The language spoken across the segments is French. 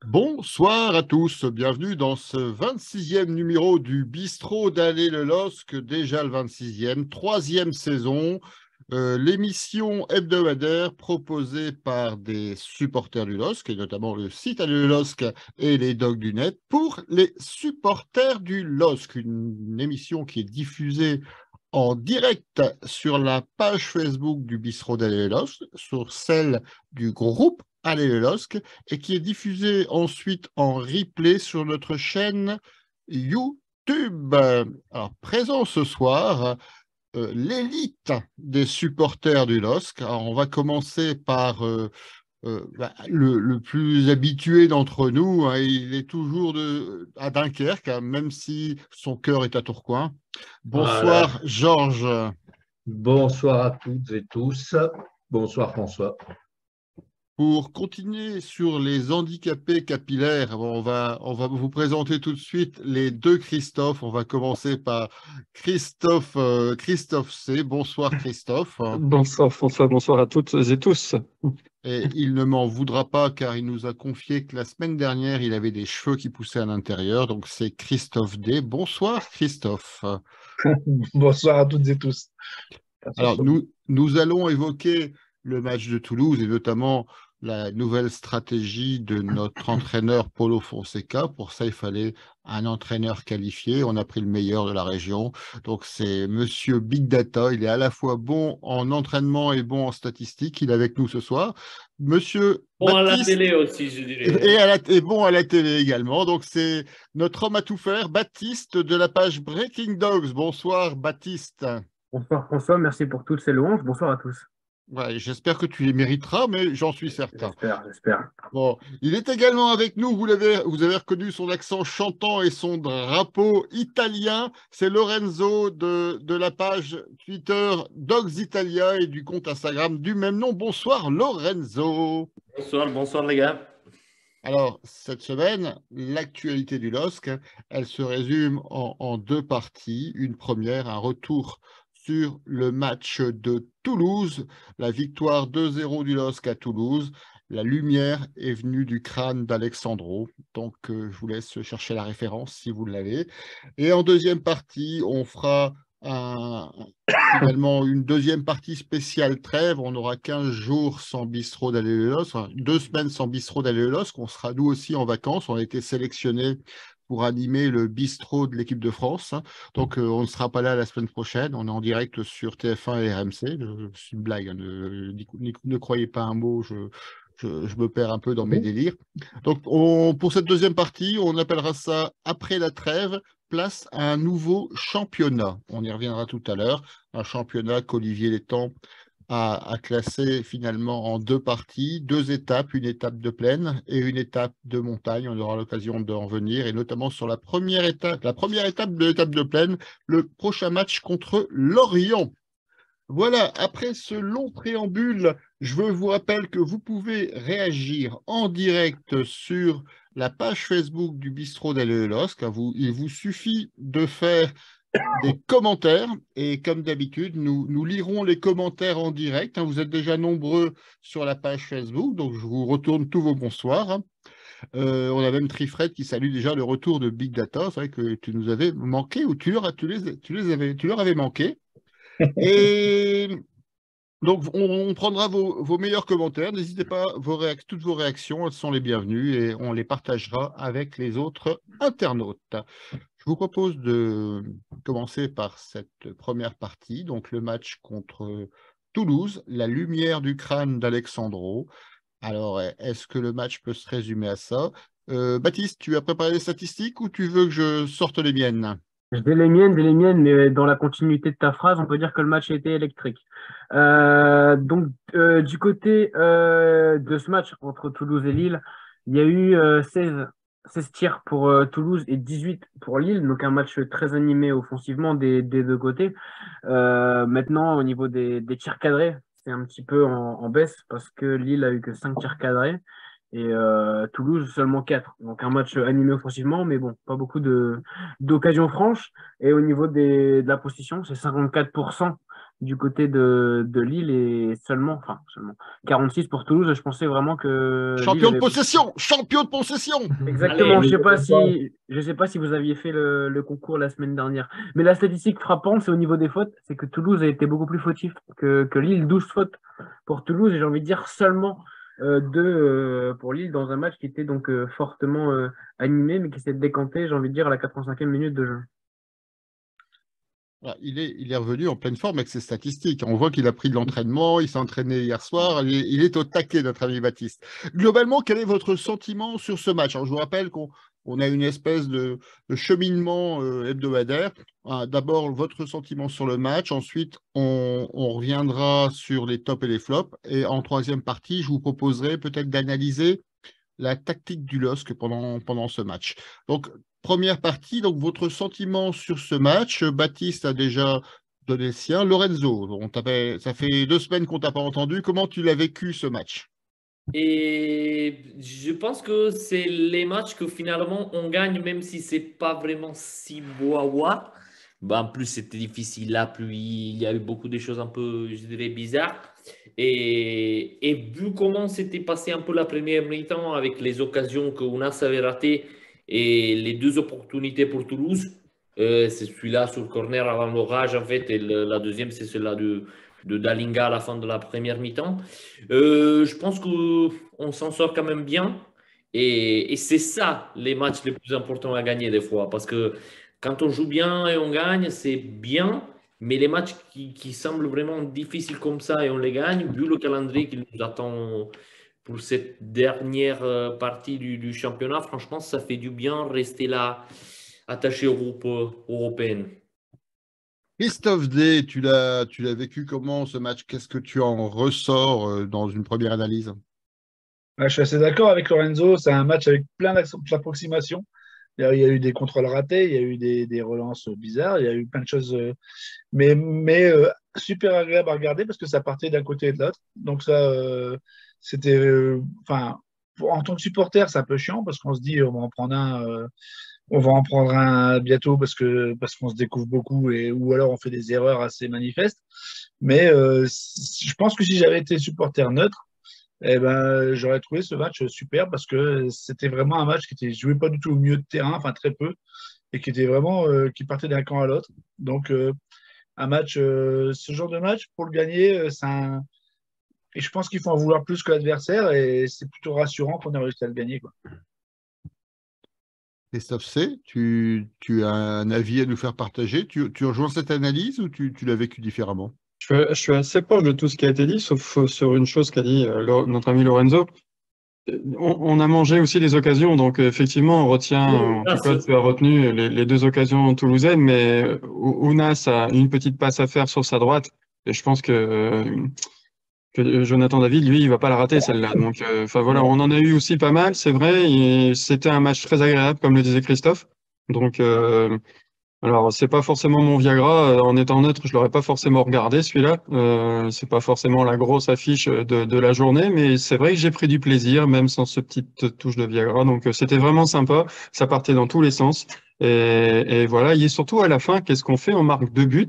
Bonsoir à tous, bienvenue dans ce 26e numéro du Bistrot d'Allée le LOSC, déjà le 26e, troisième saison, l'émission hebdomadaire proposée par des supporters du LOSC, et notamment le site Allée le LOSC et les Dogs du Net, pour les supporters du LOSC, une émission qui est diffusée en direct sur la page Facebook du Bistrot d'Allée le LOSC, sur celle du groupe Allez le LOSC, et qui est diffusé ensuite en replay sur notre chaîne YouTube. Alors, présent ce soir, l'élite des supporters du LOSC. Alors, on va commencer par le plus habitué d'entre nous, hein. Il est toujours à Dunkerque, hein, même si son cœur est à Tourcoing. Voilà. Bonsoir, Georges. Bonsoir à toutes et tous. Bonsoir François. Pour continuer sur les handicapés capillaires, on va vous présenter tout de suite les deux Christophe. On va commencer par Christophe C. Bonsoir Christophe. Bonsoir François, bonsoir à toutes et tous. Et il ne m'en voudra pas car il nous a confié que la semaine dernière, il avait des cheveux qui poussaient à l'intérieur. Donc c'est Christophe D. Bonsoir Christophe. Bonsoir à toutes et tous. Alors nous allons évoquer le match de Toulouse et notamment la nouvelle stratégie de notre entraîneur Paulo Fonseca. Pour ça, il fallait un entraîneur qualifié. On a pris le meilleur de la région. Donc, c'est Monsieur Big Data. Il est à la fois bon en entraînement et bon en statistique. Il est avec nous ce soir. Monsieur Bon à la Baptiste télé aussi, je dirais. et bon à la télé également. Donc, c'est notre homme à tout faire, Baptiste de la page Breaking Dogs. Bonsoir, Baptiste. Bonsoir François, merci pour toutes ces louanges. Bonsoir à tous. Ouais, j'espère que tu les mériteras, mais j'en suis certain. J'espère. Bon, il est également avec nous, vous avez reconnu son accent chantant et son drapeau italien. C'est Lorenzo de la page Twitter Dogs Italia et du compte Instagram du même nom. Bonsoir Lorenzo. Bonsoir les gars. Alors, cette semaine, l'actualité du LOSC, elle se résume en deux parties. Une première, un retour sur le match de Toulouse, la victoire 2-0 du LOSC à Toulouse. La lumière est venue du crâne d'Alexandro, donc je vous laisse chercher la référence si vous l'avez. Et en deuxième partie, on fera finalement une deuxième partie spéciale trêve. On aura 15 jours sans bistrot d'aller le LOSC, enfin, 2 semaines sans bistrot d'aller le LOSC. On sera nous aussi en vacances. On a été sélectionnés pour animer le bistrot de l'équipe de France, hein. Donc, on ne sera pas là la semaine prochaine. On est en direct sur TF1 et RMC. C'est une blague, hein. Ne croyez pas un mot. Je me perds un peu dans mes délires. Donc, pour cette deuxième partie, on appellera ça après la trêve, place à un nouveau championnat. On y reviendra tout à l'heure. Un championnat qu'Olivier Létang a classé finalement en deux parties, deux étapes, une étape de plaine et une étape de montagne. On aura l'occasion d'en venir, et notamment sur la première étape de l'étape de plaine, le prochain match contre Lorient. Voilà, après ce long préambule, je vous rappelle que vous pouvez réagir en direct sur la page Facebook du Bistrot d'Allée le LOSC. Il vous suffit de faire des commentaires et comme d'habitude, nous lirons les commentaires en direct, hein. Vous êtes déjà nombreux sur la page Facebook, donc je vous retourne tous vos bonsoirs, hein. On a même Trifred qui salue déjà le retour de Big Data. C'est vrai que tu nous avais manqué ou tu leur avais manqué. Et donc, on prendra vos meilleurs commentaires. N'hésitez pas, toutes vos réactions, elles sont les bienvenues et on les partagera avec les autres internautes. Je vous propose de commencer par cette première partie, donc le match contre Toulouse, la lumière du crâne d'Alexandro. Alors, est-ce que le match peut se résumer à ça? Baptiste, tu as préparé les statistiques ou tu veux que je sorte les miennes? J'ai les miennes, mais dans la continuité de ta phrase, on peut dire que le match a été électrique. Du côté de ce match entre Toulouse et Lille, il y a eu 16 tirs pour Toulouse et 18 pour Lille, donc un match très animé offensivement des deux côtés. Maintenant, au niveau des tirs cadrés, c'est un petit peu en baisse parce que Lille a eu que 5 tirs cadrés et Toulouse seulement 4. Donc un match animé offensivement, mais bon, pas beaucoup d'occasions franches. Et au niveau de la possession, c'est 54% du côté de Lille et seulement 46 pour Toulouse. Je pensais vraiment que Lille Champion de avait... possession! Champion de possession! Exactement, Allez, je sais pas si vous aviez fait le concours la semaine dernière. Mais la statistique frappante, c'est au niveau des fautes, c'est que Toulouse a été beaucoup plus fautif que Lille, 12 fautes pour Toulouse, et j'ai envie de dire seulement 2 pour Lille dans un match qui était donc fortement animé, mais qui s'est décanté, j'ai envie de dire, à la 85e minute de jeu. Il est revenu en pleine forme avec ses statistiques. On voit qu'il a pris de l'entraînement, il s'est entraîné hier soir, il est au taquet, notre ami Baptiste. Globalement, quel est votre sentiment sur ce match? Alors, je vous rappelle qu'on a une espèce de cheminement hebdomadaire. D'abord, votre sentiment sur le match, ensuite, on reviendra sur les tops et les flops, et en troisième partie, je vous proposerai peut-être d'analyser la tactique du LOSC pendant ce match. Donc, première partie, donc votre sentiment sur ce match. Baptiste a déjà donné le sien. Lorenzo, ça fait 2 semaines qu'on ne t'a pas entendu. Comment tu l'as vécu ce match? Et je pense que c'est les matchs que finalement on gagne, même si c'est pas vraiment si beau à voir. Bah, en plus, c'était difficile la pluie, il y a eu beaucoup de choses un peu, je dirais, bizarres. Et vu comment s'était passé un peu la première mi-temps avec les occasions que Ounas avait ratées et les 2 opportunités pour Toulouse, c'est celui-là sur le corner avant l'orage en fait, et la deuxième, c'est celle-là de Dalinga à la fin de la première mi-temps. Je pense qu'on s'en sort quand même bien. Et c'est ça les matchs les plus importants à gagner des fois. Parce que quand on joue bien et on gagne, c'est bien. Mais les matchs qui semblent vraiment difficiles comme ça et on les gagne, vu le calendrier qui nous attend pour cette dernière partie du championnat, franchement, ça fait du bien rester là, attaché au groupe européen. Christophe D, tu l'as vécu comment ce match? Qu'est-ce que tu en ressors dans une première analyse? Ouais, je suis assez d'accord avec Lorenzo. C'est un match avec plein d'approximations. Il y a eu des contrôles ratés, il y a eu des relances bizarres, il y a eu plein de choses, mais super agréable à regarder parce que ça partait d'un côté et de l'autre. Donc ça, c'était, enfin, en tant que supporter, c'est un peu chiant parce qu'on se dit on va en prendre un bientôt parce qu'on se découvre beaucoup ou alors on fait des erreurs assez manifestes. Mais je pense que si j'avais été supporter neutre, eh ben, j'aurais trouvé ce match super parce que c'était vraiment un match qui était joué pas du tout au milieu de terrain, enfin très peu, et qui était vraiment qui partait d'un camp à l'autre. Donc un match, ce genre de match pour le gagner, et je pense qu'il faut en vouloir plus que l'adversaire et c'est plutôt rassurant qu'on ait réussi à le gagner, quoi. Christophe C, tu as un avis à nous faire partager? Tu rejoins cette analyse ou tu l'as vécu différemment? Je suis assez proche de tout ce qui a été dit, sauf sur une chose qu'a dit notre ami Lorenzo. On a mangé aussi les occasions, donc effectivement, on retient, en tout cas, tu as retenu les 2 occasions toulousaines, mais Ounas a une petite passe à faire sur sa droite, et je pense que Jonathan David, lui, il va pas la rater celle-là. Donc, enfin voilà, on en a eu aussi pas mal, c'est vrai, et c'était un match très agréable, comme le disait Christophe. Donc, alors, c'est pas forcément mon Viagra. En étant neutre, je l'aurais pas forcément regardé, celui-là. C'est pas forcément la grosse affiche de la journée, mais c'est vrai que j'ai pris du plaisir, même sans ce petite touche de Viagra. Donc, c'était vraiment sympa. Ça partait dans tous les sens. Et voilà. Et surtout, à la fin, qu'est-ce qu'on fait? On marque 2 buts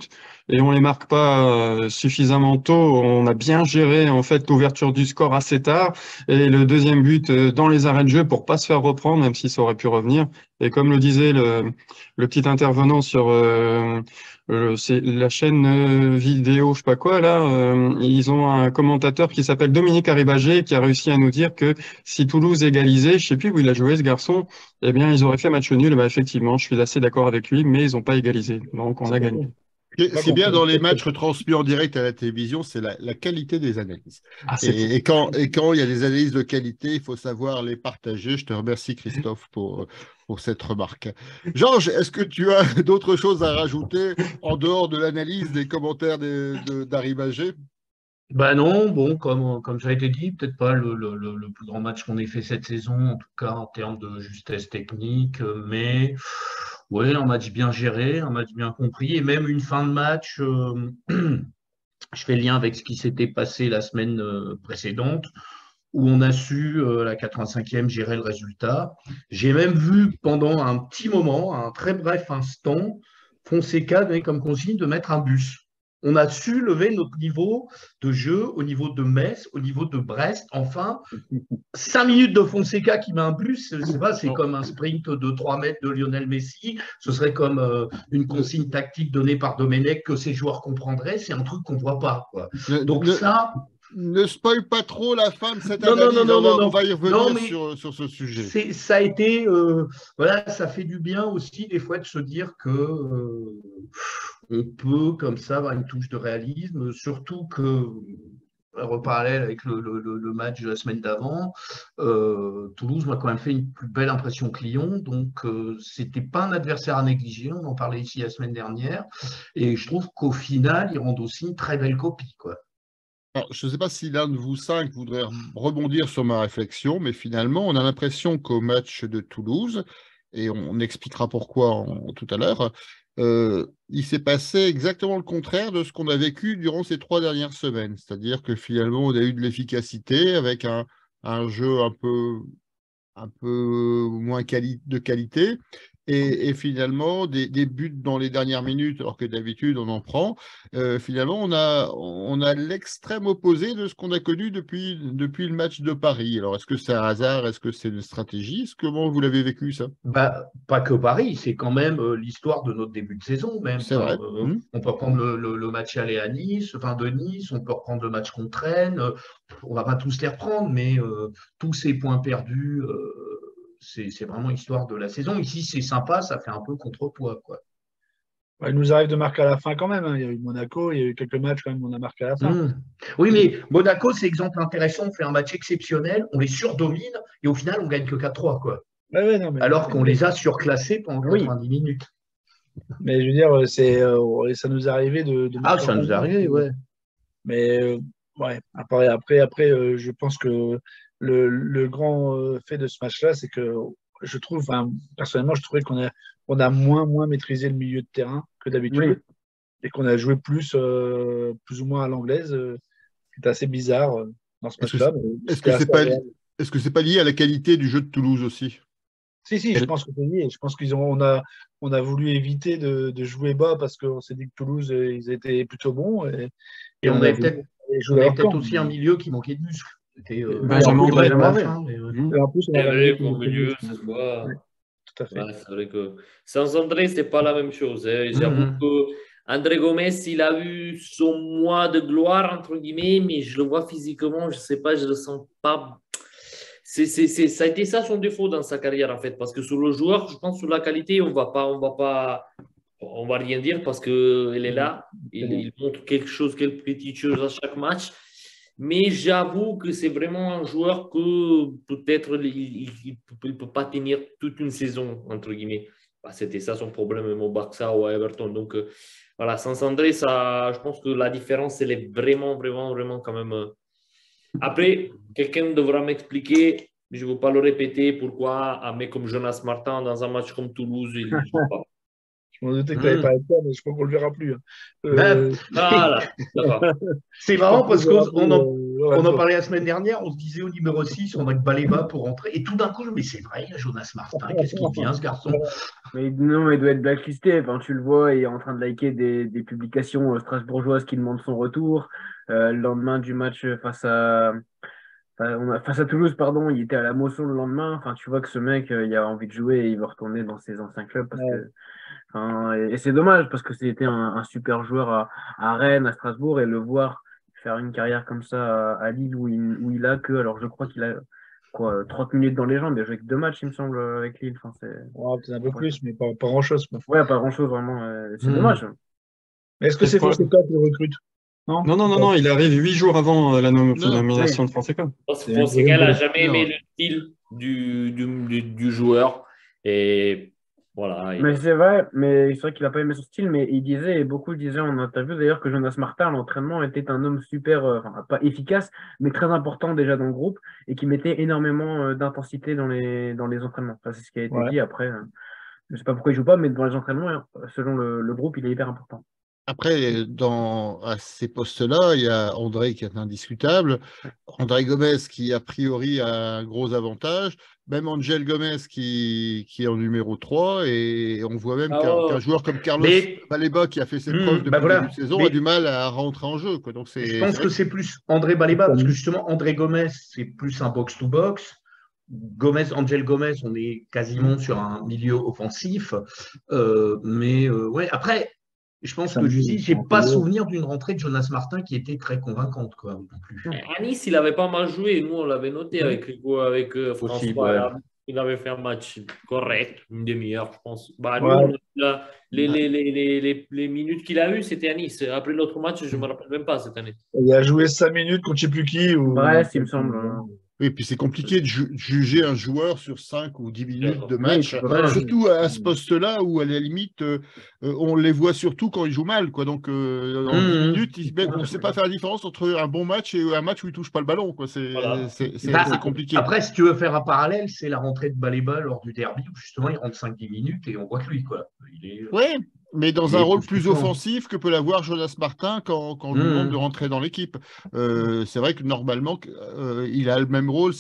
et on les marque pas suffisamment tôt. On a bien géré, en fait, l'ouverture du score assez tard et le deuxième but dans les arrêts de jeu pour pas se faire reprendre, même si ça aurait pu revenir. Et comme le disait le petit intervenant sur c'est la chaîne vidéo, je sais pas quoi, là, ils ont un commentateur qui s'appelle Dominique Arribagé qui a réussi à nous dire que si Toulouse égalisait, je sais plus où il a joué ce garçon, eh bien ils auraient fait match nul. Bah, effectivement, je suis assez d'accord avec lui, mais ils n'ont pas égalisé, donc on a gagné. Ce qui est bien dans les matchs retransmis en direct à la télévision, c'est la qualité des analyses. Ah, Et quand il y a des analyses de qualité, il faut savoir les partager. Je te remercie, Christophe, pour cette remarque. Georges, est-ce que tu as d'autres choses à rajouter en dehors de l'analyse des commentaires d'Arribagé? Ben non, bon, comme ça a été dit, peut-être pas le plus grand match qu'on ait fait cette saison, en tout cas en termes de justesse technique, mais ouais, un match bien géré, un match bien compris, et même une fin de match, je fais le lien avec ce qui s'était passé la semaine précédente, où on a su, la 85e, gérer le résultat. J'ai même vu pendant un petit moment, un très bref instant, Fonseca donner comme consigne de mettre un bus. on a su lever notre niveau de jeu au niveau de Metz, au niveau de Brest. Enfin, 5 minutes de Fonseca qui met un plus, c'est comme un sprint de 3 mètres de Lionel Messi. Ce serait comme une consigne tactique donnée par Domenech que ces joueurs comprendraient. C'est un truc qu'on ne voit pas, quoi. Donc ça... Ne spoil pas trop la fin de cette Non, analyse. non. On va y revenir Non, sur ce sujet. Ça a été, voilà, ça fait du bien aussi des fois de se dire que on peut comme ça avoir une touche de réalisme, surtout que en parallèle avec le match de la semaine d'avant, Toulouse m'a quand même fait une plus belle impression que Lyon, donc c'était pas un adversaire à négliger. On en parlait ici la semaine dernière, et je trouve qu'au final, ils rendent aussi une très belle copie, quoi. Alors, je ne sais pas si l'un de vous cinq voudrait rebondir sur ma réflexion, mais finalement, on a l'impression qu'au match de Toulouse, et on expliquera pourquoi tout à l'heure, il s'est passé exactement le contraire de ce qu'on a vécu durant ces 3 dernières semaines. C'est-à-dire que finalement, on a eu de l'efficacité avec un jeu un peu moins de qualité. Et finalement, des buts dans les dernières minutes, alors que d'habitude, on en prend. Finalement, on a l'extrême opposé de ce qu'on a connu depuis le match de Paris. Alors, est-ce que c'est un hasard? Est-ce que c'est une stratégie? Comment vous l'avez vécu, ça? Bah, pas que Paris, c'est quand même l'histoire de notre début de saison. Même. C'est vrai. On peut reprendre le match aller à Nice, enfin de Nice, on peut reprendre le match contre Rennes. On va pas tous les reprendre, mais tous ces points perdus, c'est vraiment l'histoire de la saison. Ici, c'est sympa, ça fait un peu contrepoids, quoi. Il nous arrive de marquer à la fin quand même. Il y a eu Monaco, il y a eu quelques matchs quand même où on a marqué à la fin. Oui, mais Monaco, c'est exemple intéressant. On fait un match exceptionnel, on les surdomine et au final, on gagne que 4-3, quoi. Non, mais, alors qu'on les a surclassés pendant 90 minutes. Mais je veux dire, ça nous est arrivé de ça nous est arrivé, ouais. Mais ouais, après, je pense que le grand fait de ce match-là, c'est que je trouve, personnellement, je trouvais qu'on a moins maîtrisé le milieu de terrain que d'habitude et qu'on a joué plus ou moins à l'anglaise. C'est assez bizarre dans ce match-là. Est-ce que c'est pas lié à la qualité du jeu de Toulouse aussi? Si, je pense que c'est lié. Je pense on a voulu éviter de jouer bas parce qu'on s'est dit que Toulouse, ils étaient plutôt bons. Et on avait peut-être aussi un milieu qui manquait de muscle. C'était Benjamin André. Et en plus, on avait au milieu, ça se voit. Tout à fait. Ouais, c'est vrai que sans André, c'était pas la même chose. J'avoue que André Gomez, il a eu son mois de gloire, entre guillemets, mais je le vois physiquement, je sais pas, je le sens pas. Ça a été ça son défaut dans sa carrière, en fait, parce que sur le joueur, je pense sur la qualité, on va rien dire parce qu'il est là, il montre quelque petite chose à chaque match. Mais j'avoue que c'est vraiment un joueur que peut-être il ne peut pas tenir toute une saison, entre guillemets. C'était ça son problème, même au Barça ou à Everton. Donc, voilà, sans André, je pense que la différence, elle est vraiment, vraiment, vraiment quand même. Après, quelqu'un devra m'expliquer, je ne veux pas le répéter, pourquoi un mec comme Jonas Martin, dans un match comme Toulouse, il ne joue pas. Je m'en doutais que tu n'avais pas été, mais je crois qu'on ne le verra plus. Voilà, c'est marrant parce qu'on en parlait la semaine dernière, on se disait au numéro 6, on a que Baléba pour rentrer. Et tout d'un coup, mais c'est vrai, il y a Jonas Martin, qu'est-ce qu'il devient ce garçon? Mais non, il doit être blacklisté. Enfin, tu le vois, il est en train de liker des publications strasbourgeoises qui demandent son retour. Le lendemain du match face à Toulouse, pardon, il était à la Mosson le lendemain. Enfin, tu vois que ce mec, il a envie de jouer et il veut retourner dans ses anciens clubs parce que. Et c'est dommage parce que c'était un super joueur à Rennes, à Strasbourg, et le voir faire une carrière comme ça à Lille où il a que, alors je crois qu'il a quoi, 30 minutes dans les jambes, il a joué que 2 matchs, il me semble, avec Lille. Enfin, peut-être un peu plus, mais pas grand-chose. Ouais, pas grand-chose vraiment. C'est dommage. Mais est-ce que c'est Fonseca qui le recrute? Non, il arrive 8 jours avant la nomination de Fonseca. Fonseca n'a jamais aimé le style du joueur. Et voilà. Mais c'est vrai, mais c'est vrai qu'il n'a pas aimé son style, mais il disait, et beaucoup le disaient en interview d'ailleurs, que Jonas Martin, à l'entraînement, était un homme super, pas efficace, mais très important déjà dans le groupe, et qui mettait énormément d'intensité dans les entraînements. C'est ce qui a été dit. Après, je ne sais pas pourquoi il ne joue pas, mais dans les entraînements, selon le groupe, il est hyper important. Après, à ces postes-là, il y a André qui est indiscutable, André Gomez qui, a priori, a un gros avantage, même Angel Gomez qui est en numéro 3, et on voit même qu'un joueur comme Carlos Mais Baleba, qui a fait ses preuves bah depuis le début voilà. de saison, a Mais du mal à rentrer en jeu, quoi. Donc, je c'est pense vrai que c'est plus André Baleba, parce que justement, André Gomez, c'est plus un box-to-box. Angel Gomez, on est quasiment sur un milieu offensif. Ouais, après, je pense que Jussi, j'ai pas souvenir d'une rentrée de Jonas Martin qui était très convaincante, quoi, non plus. À Nice, il n'avait pas mal joué. Nous, on l'avait noté avec Hugo, avec Possible, François. ouais. Il avait fait un match correct, une demi-heure, je pense. Bah, nous, Ouais. les minutes qu'il a eues, c'était à Nice. Après l'autre match, je ne me rappelle même pas cette année. Il a joué 5 minutes contre je ne sais plus qui. Bref, il me semble. Oui, puis c'est compliqué de juger un joueur sur 5 ou 10 minutes de Oui, match, tu peux pas. surtout à ce poste-là où, à la limite, on les voit surtout quand ils jouent mal, quoi. Donc, en 10 minutes, on ne sait pas faire la différence entre un bon match et un match où ils ne touchent pas le ballon, quoi. Voilà. C'est compliqué. Après, si tu veux faire un parallèle, c'est la rentrée de Baleba lors du derby, où justement, il rentre 5-10 minutes et on voit que lui, quoi. Oui, mais dans il un est rôle plus époustouflant. offensif que peut l'avoir Jonas Martin quand on lui demande de rentrer dans l'équipe. C'est vrai que normalement, il a le même rôle.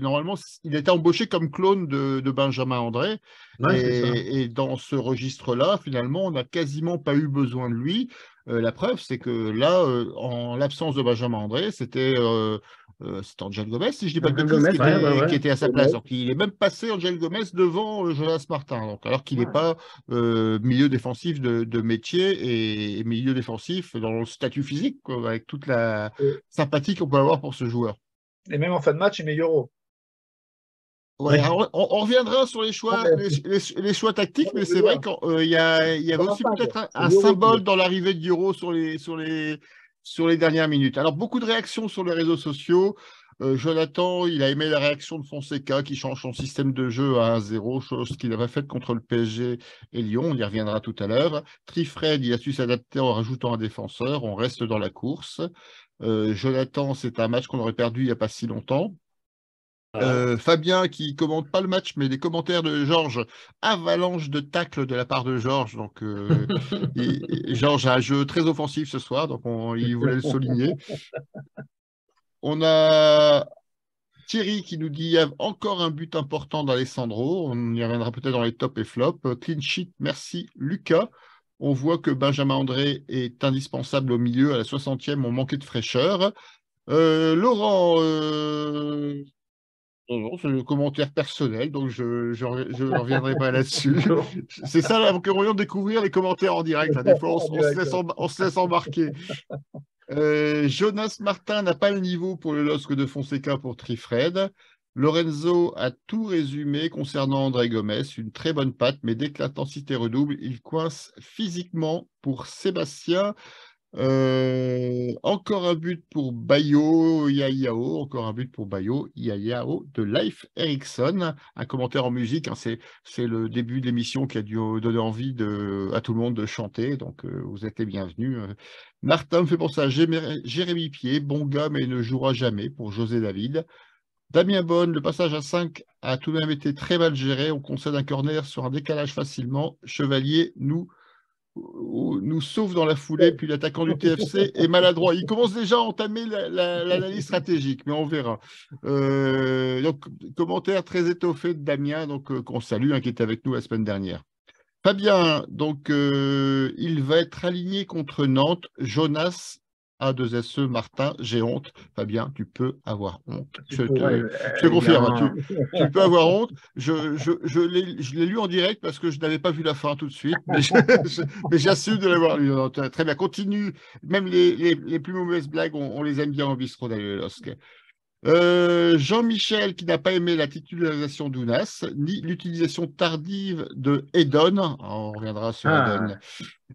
Normalement, il a été embauché comme clone de Benjamin André. Ouais, c'est ça. Et dans ce registre-là, finalement, on n'a quasiment pas eu besoin de lui. La preuve, c'est que là, en l'absence de Benjamin André, c'était Angel Gomez, si je ne dis pas de Angel bêtises, Gomez, qui était à sa place. Donc, il est même passé Angel Gomez devant Jonas Martin. Donc, alors qu'il n'est pas milieu défensif de métier et milieu défensif dans le statut physique, quoi, avec toute la sympathie qu'on peut avoir pour ce joueur. Et même en fin de match, il met Euro. Ouais, alors, on reviendra sur les choix, les choix tactiques, mais c'est vrai qu'il y avait aussi peut-être un symbole dans l'arrivée de Euro sur les dernières minutes. Alors, beaucoup de réactions sur les réseaux sociaux. Jonathan, il a aimé la réaction de Fonseca qui change son système de jeu à 1-0, chose qu'il avait faite contre le PSG et Lyon. On y reviendra tout à l'heure. Trifred, il a su s'adapter en rajoutant un défenseur. On reste dans la course. Jonathan, c'est un match qu'on aurait perdu il n'y a pas si longtemps. Fabien qui commente pas le match, mais les commentaires de Georges, avalanche de tacles de la part de Georges. Donc, Georges a un jeu très offensif ce soir, donc il voulait le souligner. On a Thierry qui nous dit il y a encore un but important d'Alessandro. On y reviendra peut-être dans les tops et flops. Clean sheet, merci Lucas. On voit que Benjamin André est indispensable au milieu. À la 60e, on manquait de fraîcheur. Laurent, non, c'est le commentaire personnel, donc je ne reviendrai pas là-dessus. C'est ça, là, que nous voyons découvrir les commentaires en direct. Hein. Des fois, on se laisse embarquer. Jonas Martin n'a pas le niveau pour le LOSC de Fonseca pour Trifred. Lorenzo a tout résumé concernant André Gomez. Une très bonne patte, mais dès que l'intensité redouble, il coince physiquement pour Sébastien. Encore un but pour Bayo Yayao, encore un but pour Bayo Yayao de Leif Erikson. Un commentaire en musique, hein, c'est le début de l'émission qui a dû donner envie à tout le monde de chanter, donc vous êtes les bienvenus. Martin me fait penser à Jérémy Pied, bon gars mais ne jouera jamais pour José David. Damien Bonne, le passage à 5 a tout de même été très mal géré, on concède un corner sur un décalage facilement. Chevalier nous sauve dans la foulée, puis l'attaquant du TFC est maladroit. Il commence déjà à entamer l'analyse stratégique, mais on verra. Donc, commentaire très étoffé de Damien, donc qu'on salue, hein, qui était avec nous la semaine dernière. Fabien, donc il va être aligné contre Nantes. Jonas, A2SE, Martin, j'ai honte. Fabien, tu peux avoir honte. Je te confirme, tu peux avoir honte. Je l'ai lu en direct parce que je n'avais pas vu la fin tout de suite, mais j'assume de l'avoir lu. Non, très bien, continue. Même les plus mauvaises blagues, on les aime bien en bistrot d'Alioski. Jean-Michel qui n'a pas aimé la titularisation d'Ounas, ni l'utilisation tardive de Edon. On reviendra sur Edon.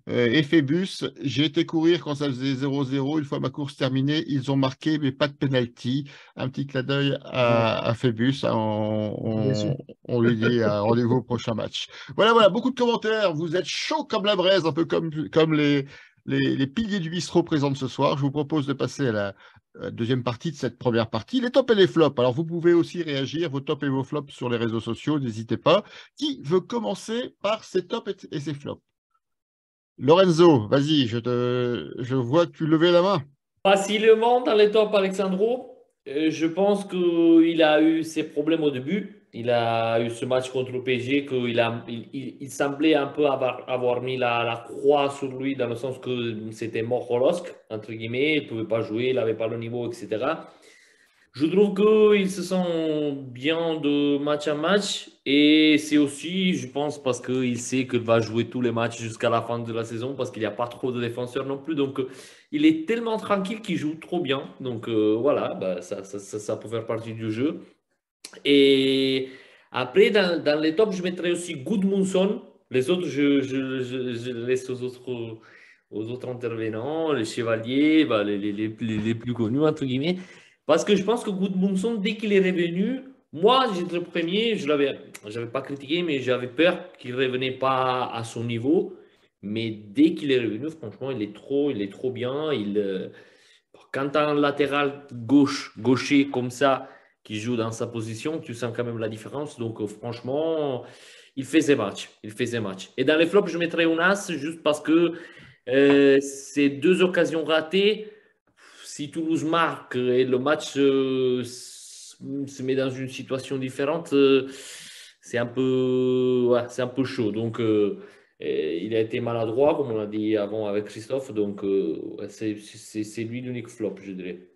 Et Phébus, j'ai été courir quand ça faisait 0-0. Une fois ma course terminée, ils ont marqué, mais pas de penalty. Un petit clin d'œil à Phébus. On lui dit rendez-vous au prochain match. Voilà, beaucoup de commentaires. Vous êtes chaud comme la braise, un peu comme les piliers du bistrot présentent ce soir. Je vous propose de passer à la deuxième partie de cette première partie, les tops et les flops. Alors, vous pouvez aussi réagir, vos tops et vos flops sur les réseaux sociaux, n'hésitez pas. Qui veut commencer par ses tops et ses flops? Lorenzo, vas-y, je vois que tu levais la main. Facilement dans les tops, Alexandro. Je pense qu'il a eu ses problèmes au début. Il a eu ce match contre le PSG il semblait un peu avoir mis la croix sur lui dans le sens que c'était mort au LOSC, entre guillemets. Il ne pouvait pas jouer, il n'avait pas le niveau, etc. Je trouve qu'ils se sentent bien de match à match et c'est aussi, je pense, parce qu'il sait qu'il va jouer tous les matchs jusqu'à la fin de la saison parce qu'il n'y a pas trop de défenseurs non plus. Donc, il est tellement tranquille qu'il joue trop bien. Donc, voilà, bah, ça peut faire partie du jeu. Et après, dans les tops, je mettrais aussi Goodmanson. Les autres, je laisse aux autres intervenants, les chevaliers, bah, les plus connus, entre guillemets. Parce que je pense que Goodmanson, dès qu'il est revenu, moi, j'étais le premier, j'avais pas critiqué, mais j'avais peur qu'il ne revenait pas à son niveau. Mais dès qu'il est revenu, franchement, il est trop bien. Quand tu as un latéral gaucher comme ça, qui joue dans sa position, tu sens quand même la différence. Donc, franchement, il fait ses matchs. Il fait ses matchs. Et dans les flops, je mettrais un as juste parce que ces deux occasions ratées, si Toulouse marque et le match se met dans une situation différente, c'est un peu chaud. Donc, il a été maladroit, comme on a dit avant avec Christophe. Donc, ouais, c'est lui l'unique flop, je dirais.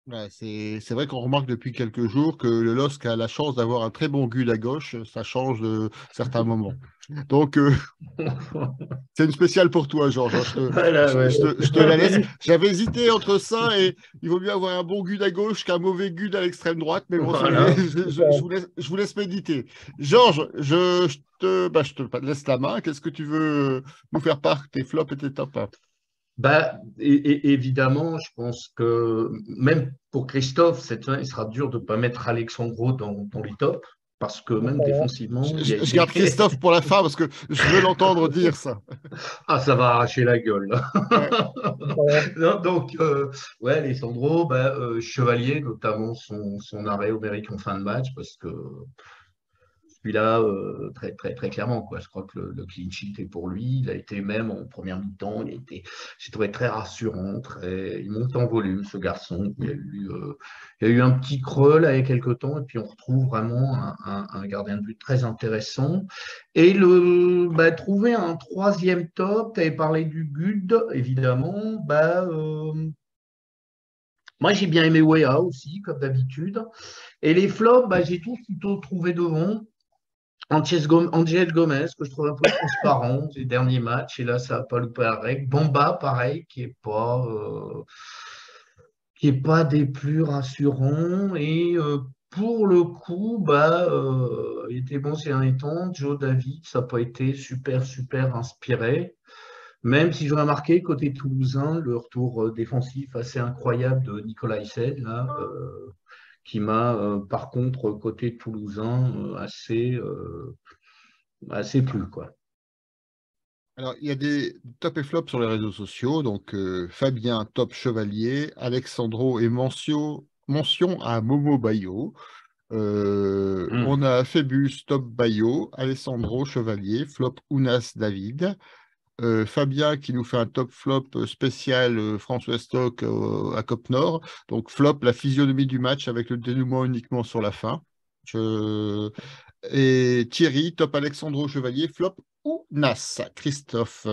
Ouais, c'est vrai qu'on remarque depuis quelques jours que le LOSC a la chance d'avoir un très bon GUD à gauche. Ça change de certains moments. Donc, c'est une spéciale pour toi, Georges, hein. Voilà, ouais. Je te la laisse. J'avais hésité entre ça et il vaut mieux avoir un bon GUD à gauche qu'un mauvais GUD à l'extrême droite. Mais bon, Voilà. je vous laisse méditer. Georges, je te laisse la main. Qu'est-ce que tu veux nous faire part, tes flops et tes tops? Bah, évidemment, je pense que même pour Christophe, cette année, il sera dur de ne pas mettre Alexandro dans les tops, parce que même défensivement, il y a Je garde été... Christophe pour la fin parce que je veux l'entendre dire ça. Ah, ça va arracher la gueule, là. Ouais. Non, donc, ouais, Alessandro, bah, Chevalier, notamment son arrêt homérique en fin de match, parce que celui-là, très, très, très clairement, quoi. Je crois que le clean sheet est pour lui. Il a été même en première mi-temps, j'ai trouvé très rassurant, il monte en volume, ce garçon. Il y a eu un petit creux là il y a quelques temps, et puis on retrouve vraiment un gardien de but très intéressant. Et trouver un troisième top, tu avais parlé du GUD, évidemment. Moi, j'ai bien aimé Weah aussi, comme d'habitude. Et les flops, j'ai tous plutôt trouvé devant. Angel Gomez, que je trouve un peu transparent ces derniers matchs, et là, ça n'a pas loupé la règle. Bamba, pareil, qui est pas des plus rassurants. Et pour le coup, il était bon ces derniers temps. Joe David, ça n'a pas été super, super inspiré. Même si j'aurais remarqué, côté toulousain, le retour défensif assez incroyable de Nicolas Hyssen, là, qui m'a, par contre, côté toulousain, assez plu, quoi. Alors, il y a des top et flops sur les réseaux sociaux. Donc, Fabien, top chevalier. Alexandro et mention à Momo Bayo. On a Phébus, top Bayo. Alessandro, chevalier. Flop, Ounas, David. Fabien qui nous fait un top flop spécial François Stock à Cop Nord. Donc, flop, la physionomie du match avec le dénouement uniquement sur la fin. Et Thierry, top Alexandro Chevalier, flop ou Nas. Christophe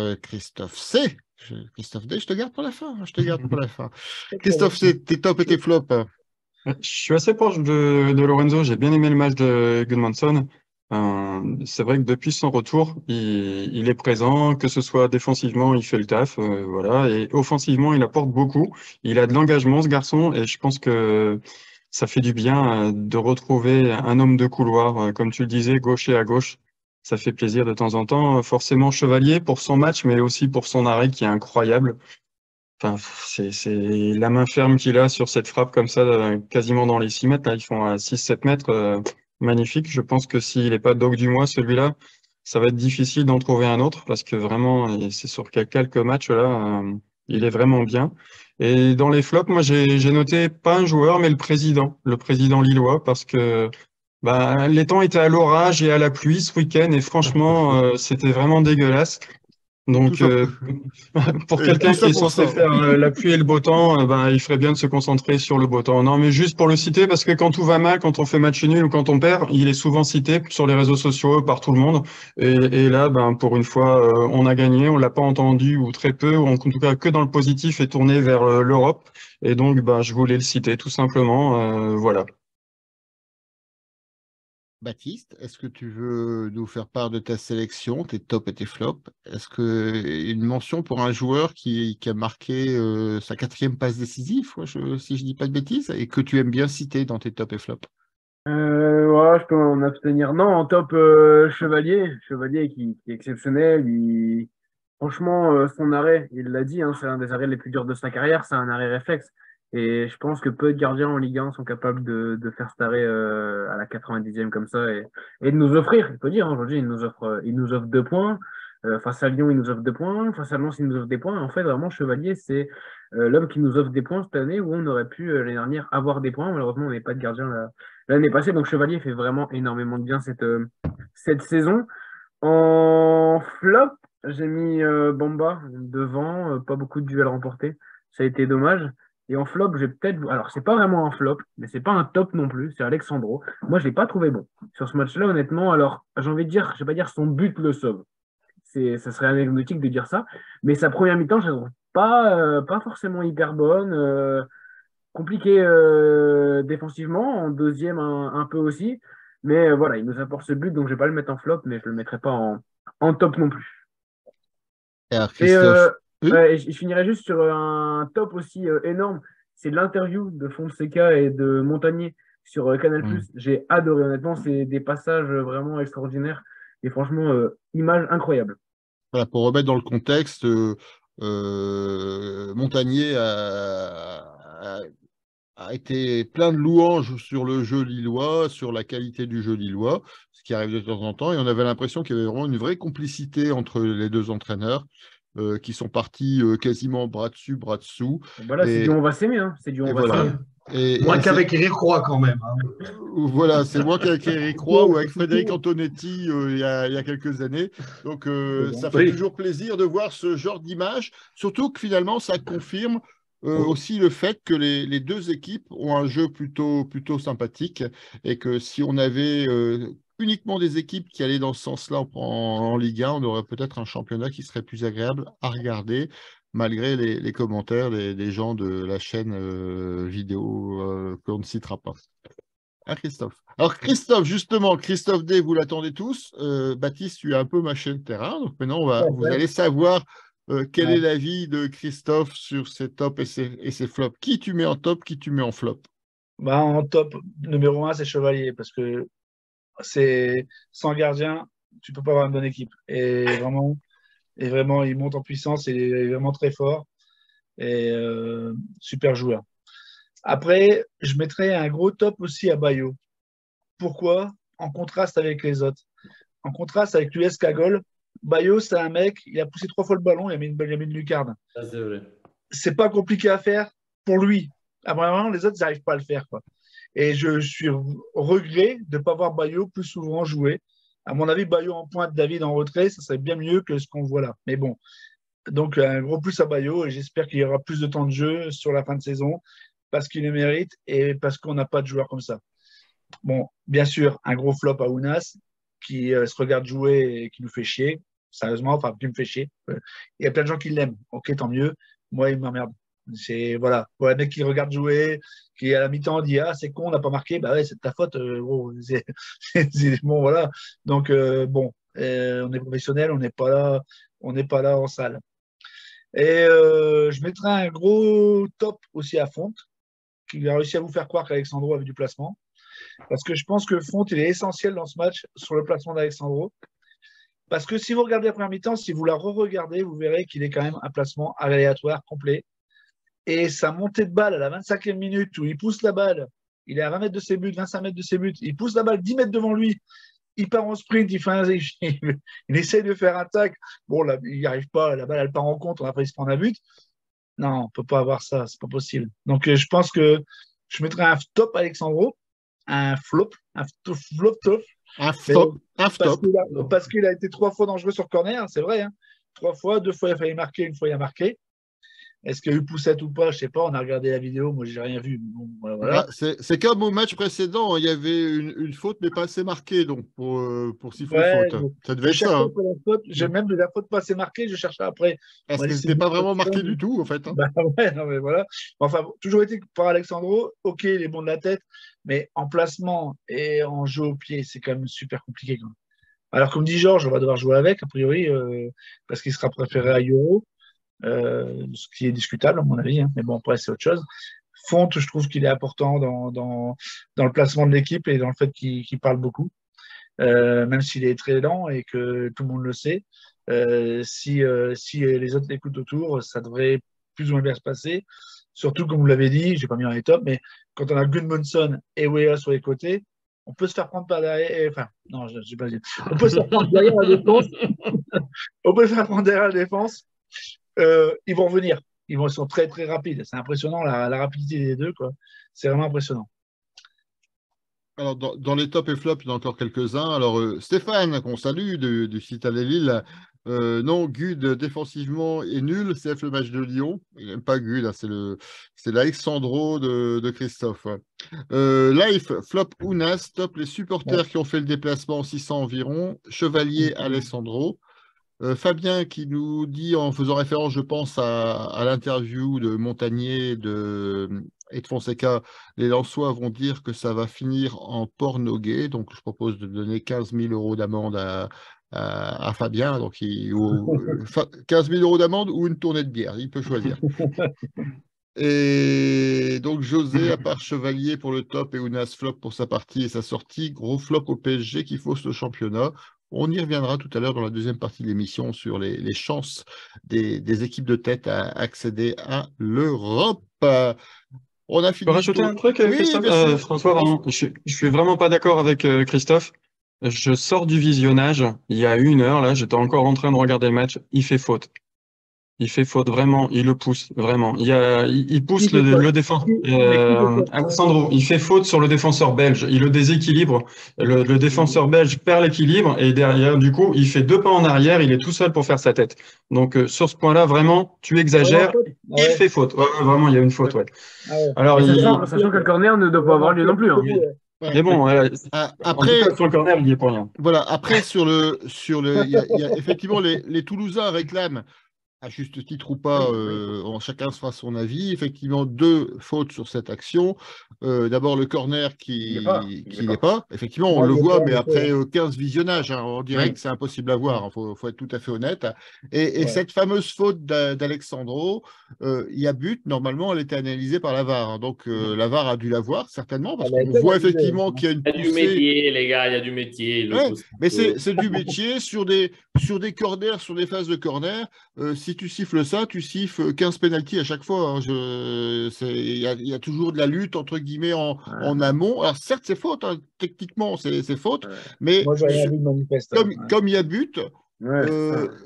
C. Christophe D, je te garde pour la fin. Je te garde pour la fin. Christophe C, tes top et tes flops. Je suis assez proche de Lorenzo. J'ai bien aimé le match de Goodmanson. C'est vrai que depuis son retour, il est présent, que ce soit défensivement, il fait le taf, voilà, et offensivement, il apporte beaucoup. Il a de l'engagement, ce garçon, et je pense que ça fait du bien de retrouver un homme de couloir, comme tu le disais, gaucher à gauche. Ça fait plaisir de temps en temps. Forcément Chevalier pour son match, mais aussi pour son arrêt qui est incroyable. Enfin, c'est la main ferme qu'il a sur cette frappe comme ça, quasiment dans les 6 mètres. Là, ils font à 6-7 mètres. Magnifique. Je pense que s'il n'est pas dog du mois, celui-là, ça va être difficile d'en trouver un autre parce que vraiment, c'est sur quelques matchs là, il est vraiment bien. Et dans les flops, moi, j'ai noté pas un joueur, mais le président lillois, parce que les temps étaient à l'orage et à la pluie ce week-end et franchement, c'était vraiment dégueulasse. Donc, Tout pour Et quelqu'un tout ça qui est pour censé ça. faire la pluie et le beau temps, ben, il ferait bien de se concentrer sur le beau temps. Non, mais juste pour le citer, parce que quand tout va mal, quand on fait match nul ou quand on perd, il est souvent cité sur les réseaux sociaux par tout le monde. Et là, ben, pour une fois, on a gagné, on l'a pas entendu ou très peu, ou en tout cas que dans le positif et tourné vers l'Europe. Et donc, ben, je voulais le citer tout simplement. Voilà. Baptiste, est-ce que tu veux nous faire part de ta sélection, tes tops et tes flops? Est-ce que une mention pour un joueur qui a marqué sa 4e passe décisive, si je dis pas de bêtises, et que tu aimes bien citer dans tes tops et flops? Ouais, je peux m'en abstenir. Non, en top, Chevalier. Chevalier qui est exceptionnel. Franchement, son arrêt, il l'a dit, hein, c'est un des arrêts les plus durs de sa carrière. C'est un arrêt réflexe. Et je pense que peu de gardiens en Ligue 1 sont capables de faire cet arrêt à la 90e comme ça et de nous offrir. Il faut dire, hein, aujourd'hui, il nous offre 2 points. Face à Lyon, il nous offre 2 points. Face à Lens, il nous offre des points. En fait, vraiment, Chevalier, c'est l'homme qui nous offre des points cette année où on aurait pu, l'année dernière, avoir des points. Malheureusement, on n'avait pas de gardien l'année passée. Donc Chevalier fait vraiment énormément de bien cette saison. En flop, j'ai mis Bamba devant, pas beaucoup de duels remportés. Ça a été dommage. Et en flop, j'ai peut-être. Alors, c'est pas vraiment un flop, mais c'est pas un top non plus. C'est Alexandro. Moi, je l'ai pas trouvé bon. Sur ce match-là, honnêtement, alors, j'ai envie de dire, je vais pas dire son but le sauve. Ça serait anecdotique de dire ça. Mais sa première mi-temps, je la trouve pas forcément hyper bonne. Compliqué défensivement, en deuxième un peu aussi. Mais voilà, il nous apporte ce but, donc je ne vais pas le mettre en flop, mais je ne le mettrai pas en top non plus. Et alors, Et, Christophe, oui? ouais, et je finirai juste sur un top aussi énorme. C'est l'interview de Fonseca et de Montagnier sur Canal+. Mm. J'ai adoré, honnêtement, c'est des passages vraiment extraordinaires. Et franchement, image incroyable. Voilà, pour remettre dans le contexte, Montagnier a été plein de louanges sur le jeu lillois, sur la qualité du jeu lillois, ce qui arrive de temps en temps. Et on avait l'impression qu'il y avait vraiment une vraie complicité entre les deux entraîneurs qui sont partis quasiment bras dessus, bras dessous. Voilà, c'est du Et, on va s'aimer. Hein. C'est du et on va voilà. s'aimer. Moins Et c'est qu'avec Eric Roy quand même. Hein. voilà, c'est moi qu'avec Eric Roy ou avec Frédéric Antonetti il y a quelques années. Donc, ça fait Oui. toujours plaisir de voir ce genre d'image, surtout que finalement, ça confirme aussi le fait que les deux équipes ont un jeu plutôt sympathique et que si on avait uniquement des équipes qui allaient dans ce sens-là en Ligue 1, on aurait peut-être un championnat qui serait plus agréable à regarder malgré les commentaires des gens de la chaîne vidéo qu'on ne citera pas. Ah, Christophe. Alors, Christophe, justement, Christophe D, vous l'attendez tous. Baptiste, tu as un peu mâché le terrain. Donc maintenant, vous allez savoir quel est l'avis de Christophe sur ses tops et ses flops. Qui tu mets en top, qui tu mets en flop? Bah, en top, numéro 1, c'est Chevalier, parce que c'est sans gardien, tu peux pas avoir une bonne équipe. Et vraiment, il monte en puissance, et il est vraiment très fort. Et super joueur. Après, je mettrais un gros top aussi à Bayo. Pourquoi? En contraste avec les autres. En contraste avec l'US Cagol, Bayo, c'est un mec, il a poussé 3 fois le ballon, il a mis une lucarne. Ça, c'est vrai. C'est pas compliqué à faire pour lui. Vraiment, les autres, ils n'arrivent pas à le faire, quoi. Et je suis regret de ne pas voir Bayo plus souvent jouer. À mon avis, Bayo en pointe, David en retrait, ça serait bien mieux que ce qu'on voit là. Mais bon, donc un gros plus à Bayo et j'espère qu'il y aura plus de temps de jeu sur la fin de saison parce qu'il le mérite et parce qu'on n'a pas de joueurs comme ça. Bon, bien sûr, un gros flop à Ounas qui se regarde jouer et qui nous fait chier. Sérieusement, enfin, qui me fait chier. Il y a plein de gens qui l'aiment. Ok, tant mieux. Moi, il m'emmerde. C'est voilà, pour un mec qui regarde jouer, qui à la mi-temps dit ah c'est con, on n'a pas marqué, bah ouais c'est de ta faute. Gros, bon voilà. Donc bon, on est professionnel, on n'est pas là en salle. Et je mettrai un gros top aussi à Fonte, qui a réussi à vous faire croire qu'Alexandro avait du placement. Parce que je pense que Fonte, il est essentiel dans ce match sur le placement d'Alexandro. Parce que si vous regardez la première mi-temps, si vous la re-regardez, vous verrez qu'il est quand même un placement aléatoire, complet. Et sa montée de balle à la 25e minute où il pousse la balle, il est à 20 mètres de ses buts, 25 mètres de ses buts, il pousse la balle 10 mètres devant lui, il part en sprint, il essaye de faire un tac. Bon, là, il n'y arrive pas, la balle elle part en contre, après il se prend un but. Non, on ne peut pas avoir ça, c'est pas possible. Donc je pense que je mettrais un top Alexandro, un flop top. Un flop. Parce qu'il a été 3 fois dangereux sur corner, c'est vrai. Hein. 3 fois, 2 fois il a failli marquer, une fois il a marqué. Est-ce qu'il y a eu poussette ou pas? Je ne sais pas, on a regardé la vidéo, moi j'ai rien vu. Bon, voilà. C'est comme au match précédent, il y avait une faute, mais pas assez marquée, donc pour siffler Ouais, faute. Ça je devait être ça. cherchais Hein. après la faute, j'ai même de la faute pas assez marquée, je cherchais après. Parce On m'a que dit, c'était c'est pas but, vraiment marqué du tout, en fait. Hein. bah ouais, non mais voilà. Enfin, toujours été par Alexandro, ok, il est bon de la tête, mais en placement et en jeu au pied, c'est quand même super compliqué. Quand même. Alors, comme dit Georges, on va devoir jouer avec, a priori, parce qu'il sera préféré à Euro, ce qui est discutable, à mon avis, hein. Mais bon, après, c'est autre chose. Font, je trouve qu'il est important dans le placement de l'équipe et dans le fait qu'il parle beaucoup, même s'il est très lent et que tout le monde le sait. Si les autres l'écoutent autour, ça devrait plus ou moins bien se passer. Surtout, comme vous l'avez dit, j'ai pas mis dans les tops, mais quand on a Gudmundsson et Weah sur les côtés, on peut se faire prendre par derrière. Enfin, non, je ne sais pas dire. On peut se faire prendre derrière la défense. On peut se faire prendre derrière la défense. Ils vont revenir. Ils sont très, très rapides. C'est impressionnant, la rapidité des deux, quoi. C'est vraiment impressionnant. Alors, dans les tops et flops, il y en a encore quelques-uns. Alors, Stéphane, qu'on salue, du site Allez Lille. Non, Gud, défensivement, est nul, sauf le match de Lyon. Il n'aime pas Gud, hein, c'est l'Alexandro de Christophe. Life, flop Ounas, top les supporters qui ont fait le déplacement, 600 environ. Chevalier, Alessandro. Fabien qui nous dit, en faisant référence, je pense, à l'interview de Montagnier et de Fonseca, les Lensois vont dire que ça va finir en porno gay. Donc, je propose de donner 15 000 € d'amende à Fabien. Donc, 15 000 € d'amende ou une tournée de bière. Il peut choisir. Et donc, José, à part Chevalier pour le top et Ounas flop pour sa partie et sa sortie, gros flop au PSG qui fausse le championnat. On y reviendra tout à l'heure dans la deuxième partie de l'émission sur les chances des équipes de tête à accéder à l'Europe. On a Je peux fini. rajouter un truc, Oui, Christophe? bien sûr. François, vraiment, je suis vraiment pas d'accord avec Christophe. Je sors du visionnage. Il y a 1 heure, là, j'étais encore en train de regarder le match. Il fait faute. Il fait faute, vraiment. Il le pousse, vraiment. Il pousse le défenseur. Alessandro, il fait faute sur le défenseur belge. Il le déséquilibre. Le défenseur belge perd l'équilibre et derrière, du coup, il fait 2 pas en arrière. Il est tout seul pour faire sa tête. Donc, sur ce point-là, vraiment, tu exagères. Il fait faute. Ouais, vraiment, il y a une faute, ouais. Alors, sachant que le corner ne doit pas avoir lieu non plus. Hein. Mais bon, en Après, tout cas, sur le corner, il n'y est pour rien. voilà, après, il y a effectivement les Toulousains réclament, à juste titre ou pas, chacun se fera son avis. Effectivement, 2 fautes sur cette action. D'abord, le corner qui n'est pas. Effectivement, on le voit, mais après 15 visionnages, hein, en direct, c'est impossible à voir. Il faut être tout à fait honnête. Et cette fameuse faute d'Alexandro, il y a but. Normalement, elle était analysée par la VAR. Hein. Donc, la VAR a dû la voir, certainement, parce qu'on voit effectivement qu'il y a une poussée. Il y a du métier, les gars, il y a du métier. Mais c'est du métier sur des corners, sur des phases de corner. Si tu siffles ça, tu siffles 15 pénaltys à chaque fois. Hein. Il y a toujours de la lutte, entre guillemets, en amont. Alors, certes, c'est faute. Hein. Techniquement, c'est faute. Mais moi, j'aurais envie de manifester. comme il y a but,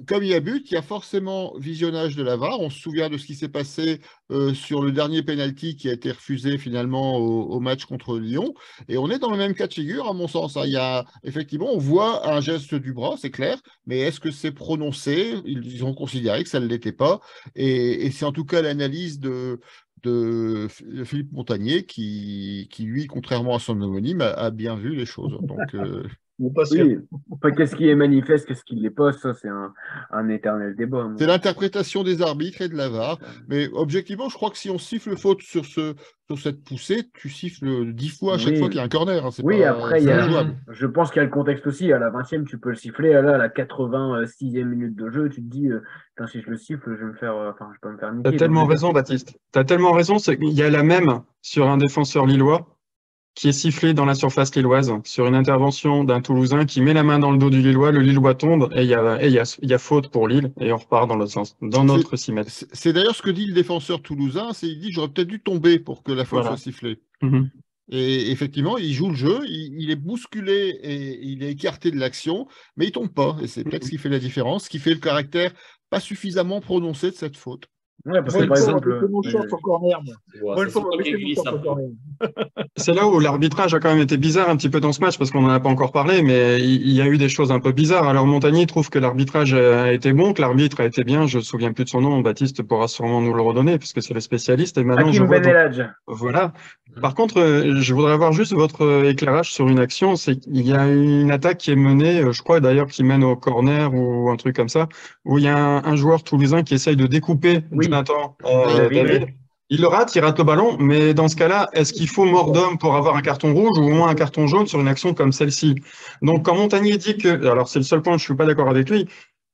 comme il y a but, il y a forcément visionnage de la VAR. On se souvient de ce qui s'est passé sur le dernier penalty qui a été refusé finalement au match contre Lyon. Et on est dans le même cas de figure, à mon sens. Hein. Il y a, effectivement, on voit un geste du bras, c'est clair, mais est-ce que c'est prononcé? Ils ont considéré que ça ne l'était pas. Et c'est en tout cas l'analyse de Philippe Montagnier qui, lui, contrairement à son homonyme, a bien vu les choses. Donc, oui. Enfin, qu'est-ce qui est manifeste, qu'est-ce qui l'est pas, ça c'est un éternel débat. C'est l'interprétation des arbitres et de la VAR. Mais objectivement, je crois que si on siffle faute sur cette poussée, tu siffles 10 fois à chaque fois qu'il y a un corner. Hein. Après, je pense qu'il y a le contexte aussi. À la 20e, tu peux le siffler. Là, à la 86e minute de jeu, tu te dis, si je le siffle, je vais peux me faire niquer. T'as tellement raison, Baptiste. T'as tellement raison. Il y a la même sur un défenseur lillois qui est sifflé dans la surface lilloise sur une intervention d'un Toulousain qui met la main dans le dos du Lillois, le Lillois tombe et il y a faute pour Lille et on repart dans l'autre sens, dans notre 6 mètres. C'est d'ailleurs ce que dit le défenseur toulousain, il dit j'aurais peut-être dû tomber pour que la faute soit sifflée. Et effectivement, il joue le jeu, il est bousculé et il est écarté de l'action, mais il tombe pas. Et c'est peut-être ce qui fait la différence, ce qui fait le caractère pas suffisamment prononcé de cette faute. Ouais, parce Moi, que il par faut exemple, mettez mon short au corner, moi. Ouais, Moi, il ça, c'est faut toi qui mettez mon glisse short un au peu. corner. C'est là où l'arbitrage a quand même été bizarre un petit peu dans ce match parce qu'on n'en a pas encore parlé, mais il y a eu des choses un peu bizarres. Alors Montagny trouve que l'arbitrage a été bon, que l'arbitre a été bien. Je me souviens plus de son nom. Baptiste pourra sûrement nous le redonner parce que c'est le spécialiste. Et maintenant, je Hakim vois Ben Elhadj. voilà. Par contre, je voudrais avoir juste votre éclairage sur une action. C'est qu'il y a une attaque qui est menée, je crois d'ailleurs, qui mène au corner ou un truc comme ça, où il y a un joueur toulousain qui essaye de découper Oui, Jonathan je l'avais David. vu. Il il rate le ballon, mais dans ce cas-là, est-ce qu'il faut mort d'homme pour avoir un carton rouge ou au moins un carton jaune sur une action comme celle-ci? Donc, quand Montagnier dit que, alors c'est le seul point où je suis pas d'accord avec lui,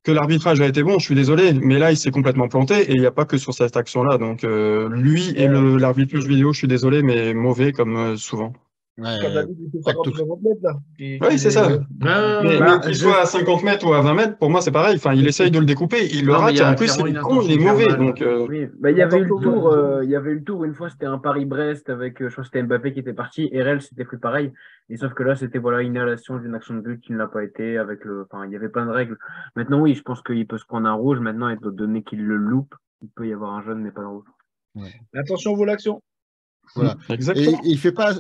que l'arbitrage a été bon, je suis désolé, mais là, il s'est complètement planté et il n'y a pas que sur cette action-là. Donc, lui et l'arbitrage vidéo, je suis désolé, mais mauvais comme souvent. Ouais, Comme David, il fait acte- 50 mètres, là. Oui, c'est ça. Mais Bah, qu'il je- soit à 50 mètres ou à 20 mètres, pour moi, c'est pareil. Enfin, il essaye de le découper, il le Non, mais il rate y et a en plus, clairement il une est con, il est intention mauvais. verbale. Donc, Oui, bah, il y avait eu le Attends, tour, il y avait eu le tour une fois, c'était un Paris-Brest avec, je crois que c'était Mbappé qui était parti, et RL c'était pris pareil, et sauf que là c'était voilà inhalation d'une action de but qui ne l'a pas été avec le, enfin il y avait plein de règles. Maintenant oui, je pense qu'il peut se prendre un rouge. Maintenant, étant donné qu'il le loupe, il peut y avoir un jaune mais pas de rouge. ouais. attention, vaut l'action. Voilà. Et exactement. il fait pas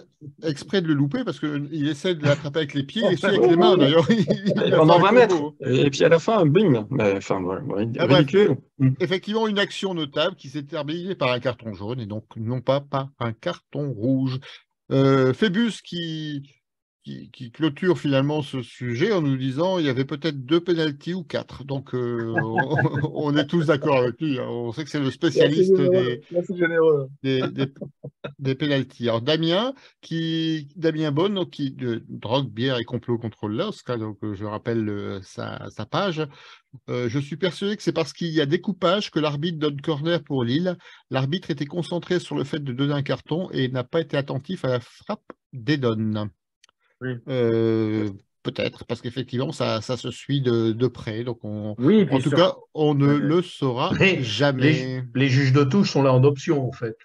exprès de le louper parce qu'il essaie de l'attraper avec les pieds et aussi avec Ouais, les mains ouais, ouais. d'ailleurs. Il Et va faire pendant le 20 mètres. combo. Et puis à la fin, bing. Mais, enfin, voilà, Ah, bref, ridicule. effectivement, une action notable qui s'est terminée par un carton jaune et donc non pas par un carton rouge. Phébus qui clôture finalement ce sujet en nous disant il y avait peut-être 2 pénaltys ou 4. Donc on est tous d'accord avec lui, hein. On sait que c'est le C'est assez spécialiste généreux. C'est assez généreux. des pénaltys. Alors Damien Bonne, donc, qui de drogue, bière et complot contre l'OSC, hein, donc je rappelle sa page. Je suis persuadé que c'est parce qu'il y a découpage que l'arbitre donne corner pour Lille. L'arbitre était concentré sur le fait de donner un carton et n'a pas été attentif à la frappe d'Edon. Oui. Peut-être, parce qu'effectivement, ça se suit de près. Donc, Oui, et en puis tout cas, on ne Ouais. le saura Mais jamais. les juges de touche sont là en option, en fait.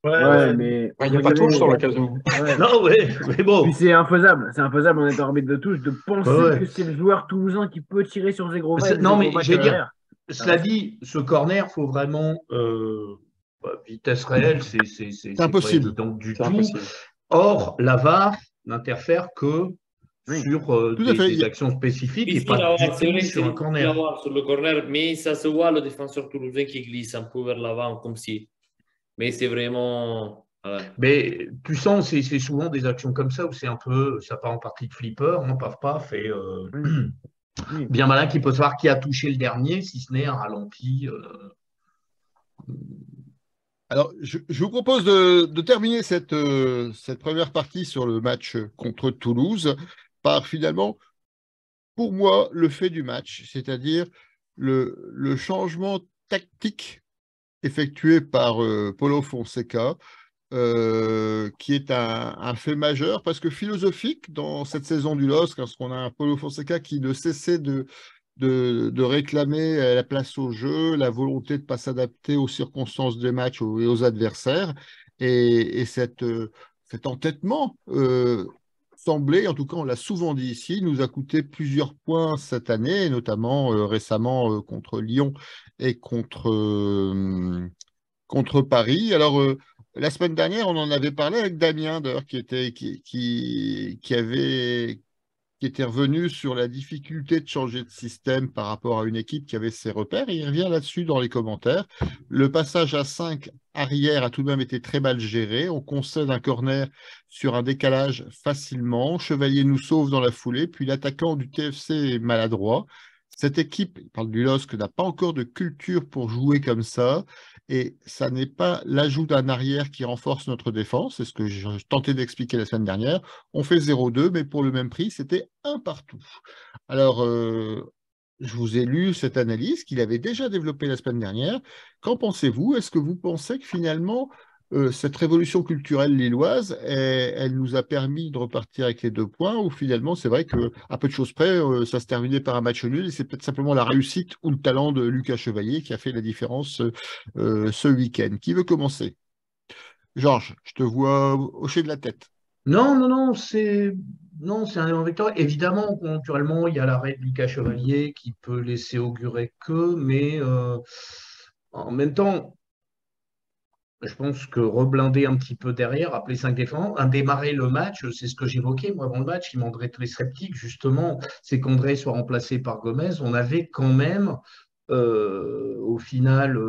Ouais, mais Il n'y a pas de touche sur ouais. l'occasion. Non, ouais, mais bon. Puis c'est infaisable en étant arbitre de touche de penser Ouais, ouais. que c'est le joueur toulousain qui peut tirer sur Zegrova et Non, mais Zegrova je vais dire, derrière. cela dit, ce corner, faut vraiment vitesse réelle, c'est pas impossible. évident du C'est tout. impossible. Or, la VAR n'interfère que Oui. sur Tout à fait. des actions spécifiques Oui, et si, pas là, du c'est vrai tout que sur un c'est corner. difficile à voir sur le corner, mais ça se voit le défenseur toulousain qui glisse un peu vers l'avant comme si. Mais c'est vraiment. Voilà. Mais tu sens, c'est souvent des actions comme ça où c'est un peu, ça part en partie de flipper, hein, paf, et Oui. Oui. bien malin qui peut savoir qui a touché le dernier, si ce n'est un ralenti. Alors, je vous propose de terminer cette première partie sur le match contre Toulouse par finalement, pour moi, le fait du match, c'est-à-dire le changement tactique effectué par Paulo Fonseca, qui est un fait majeur, parce que philosophique dans cette saison du LOSC, parce qu'on a un Paulo Fonseca qui ne cessait de réclamer la place au jeu, la volonté de ne pas s'adapter aux circonstances des matchs et aux adversaires. Et cet entêtement semblait, en tout cas on l'a souvent dit ici, nous a coûté plusieurs points cette année, notamment récemment contre Lyon et contre Paris. Alors, la semaine dernière, on en avait parlé avec Damien, d'ailleurs, qui était revenu sur la difficulté de changer de système par rapport à une équipe qui avait ses repères. Et il revient là-dessus dans les commentaires. Le passage à 5 arrière a tout de même été très mal géré. On concède un corner sur un décalage facilement. Chevalier nous sauve dans la foulée. Puis l'attaquant du TFC est maladroit. Cette équipe, il parle du LOSC, n'a pas encore de culture pour jouer comme ça. Et ça n'est pas l'ajout d'un arrière qui renforce notre défense. C'est ce que je tentais d'expliquer la semaine dernière. On fait 0-2, mais pour le même prix, c'était un partout. Alors, je vous ai lu cette analyse qu'il avait déjà développée la semaine dernière. Qu'en pensez-vous? Est-ce que vous pensez que finalement, cette révolution culturelle lilloise, elle nous a permis de repartir avec les 2 points, ou finalement, c'est vrai qu'à peu de choses près, ça se terminait par un match nul, et c'est peut-être simplement la réussite ou le talent de Lucas Chevalier qui a fait la différence ce week-end. Qui veut commencer? Georges, je te vois hocher de la tête. Non, c'est un vecteur. Évidemment, naturellement, il y a l'arrêt de Lucas Chevalier qui peut laisser augurer que, mais en même temps, Je pense que reblinder un petit peu derrière, appeler 5 défenseurs, un démarrer le match, c'est ce que j'évoquais moi avant le match, qui m'endrait très sceptique justement, c'est qu'André soit remplacé par Gomez. On avait quand même au final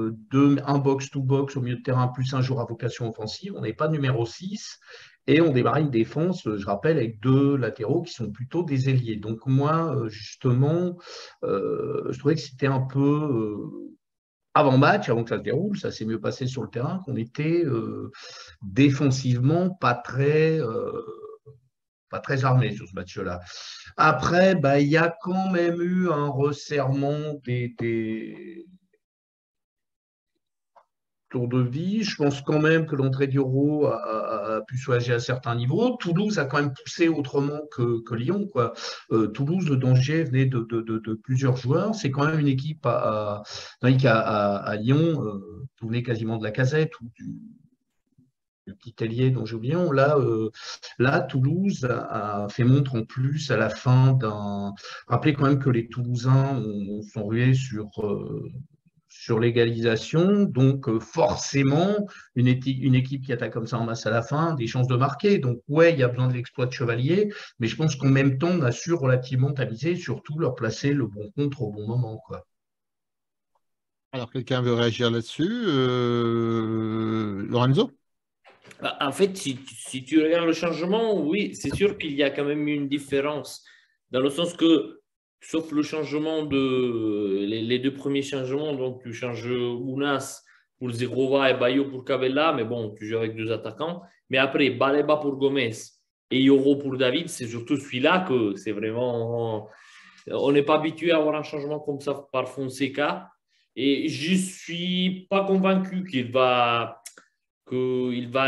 un box-to-box au milieu de terrain plus un joueur à vocation offensive. On n'est pas numéro 6 et on démarrait une défense, je rappelle, avec 2 latéraux qui sont plutôt des ailiers. Donc moi, justement, je trouvais que c'était un peu avant-match, avant que ça se déroule, ça s'est mieux passé sur le terrain, qu'on était défensivement pas très armé sur ce match-là. Après, bah, il y a quand même eu un resserrement des tours de vie. Je pense quand même que l'entrée d'Euro a pu soulager à certains niveaux. Toulouse a quand même poussé autrement que Lyon, quoi. Toulouse, le danger venait de plusieurs joueurs. C'est quand même une équipe tandis qu'à Lyon, tout venait quasiment de la casette ou du petit ailier dont j'ai oublié. Là, Toulouse a fait montre en plus à la fin d'un. Rappelez quand même que les Toulousains sont rués sur l'égalisation. Donc, forcément, une équipe qui attaque comme ça en masse à la fin, a des chances de marquer. Donc, ouais, il y a besoin de l'exploit de Chevalier, mais je pense qu'en même temps, on a su relativement tamiser et surtout leur placer le bon contre au bon moment, quoi. Alors, quelqu'un veut réagir là-dessus? Lorenzo? En fait, si tu regardes le changement, oui, c'est sûr qu'il y a quand même une différence. Dans le sens que, sauf le changement les 2 premiers changements, donc tu changes Ounas pour Zerova et Bayo pour Cavella, mais bon, tu joues avec 2 attaquants. Mais après, Baleba pour Gomez et Yoro pour David, c'est surtout celui-là que c'est vraiment. On n'est pas habitué à avoir un changement comme ça par Fonseca. Et je ne suis pas convaincu qu'il va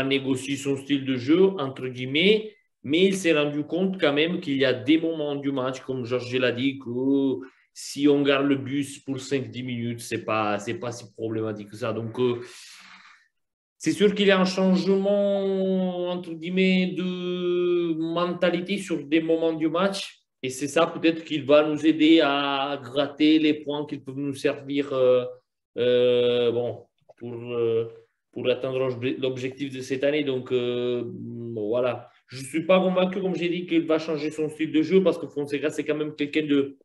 négocier son style de jeu, entre guillemets, mais il s'est rendu compte quand même qu'il y a des moments du match, comme Georges l'a dit, que si on garde le bus pour 5-10 minutes, ce n'est pas si problématique que ça. Donc, c'est sûr qu'il y a un changement, entre guillemets, de mentalité sur des moments du match. Et c'est ça peut-être qu'il va nous aider à gratter les points qui peuvent nous servir bon, pour atteindre l'objectif de cette année. Donc, bon, voilà. Je ne suis pas convaincu, comme j'ai dit, qu'il va changer son style de jeu parce que Fonseca, c'est quand même quelqu'un de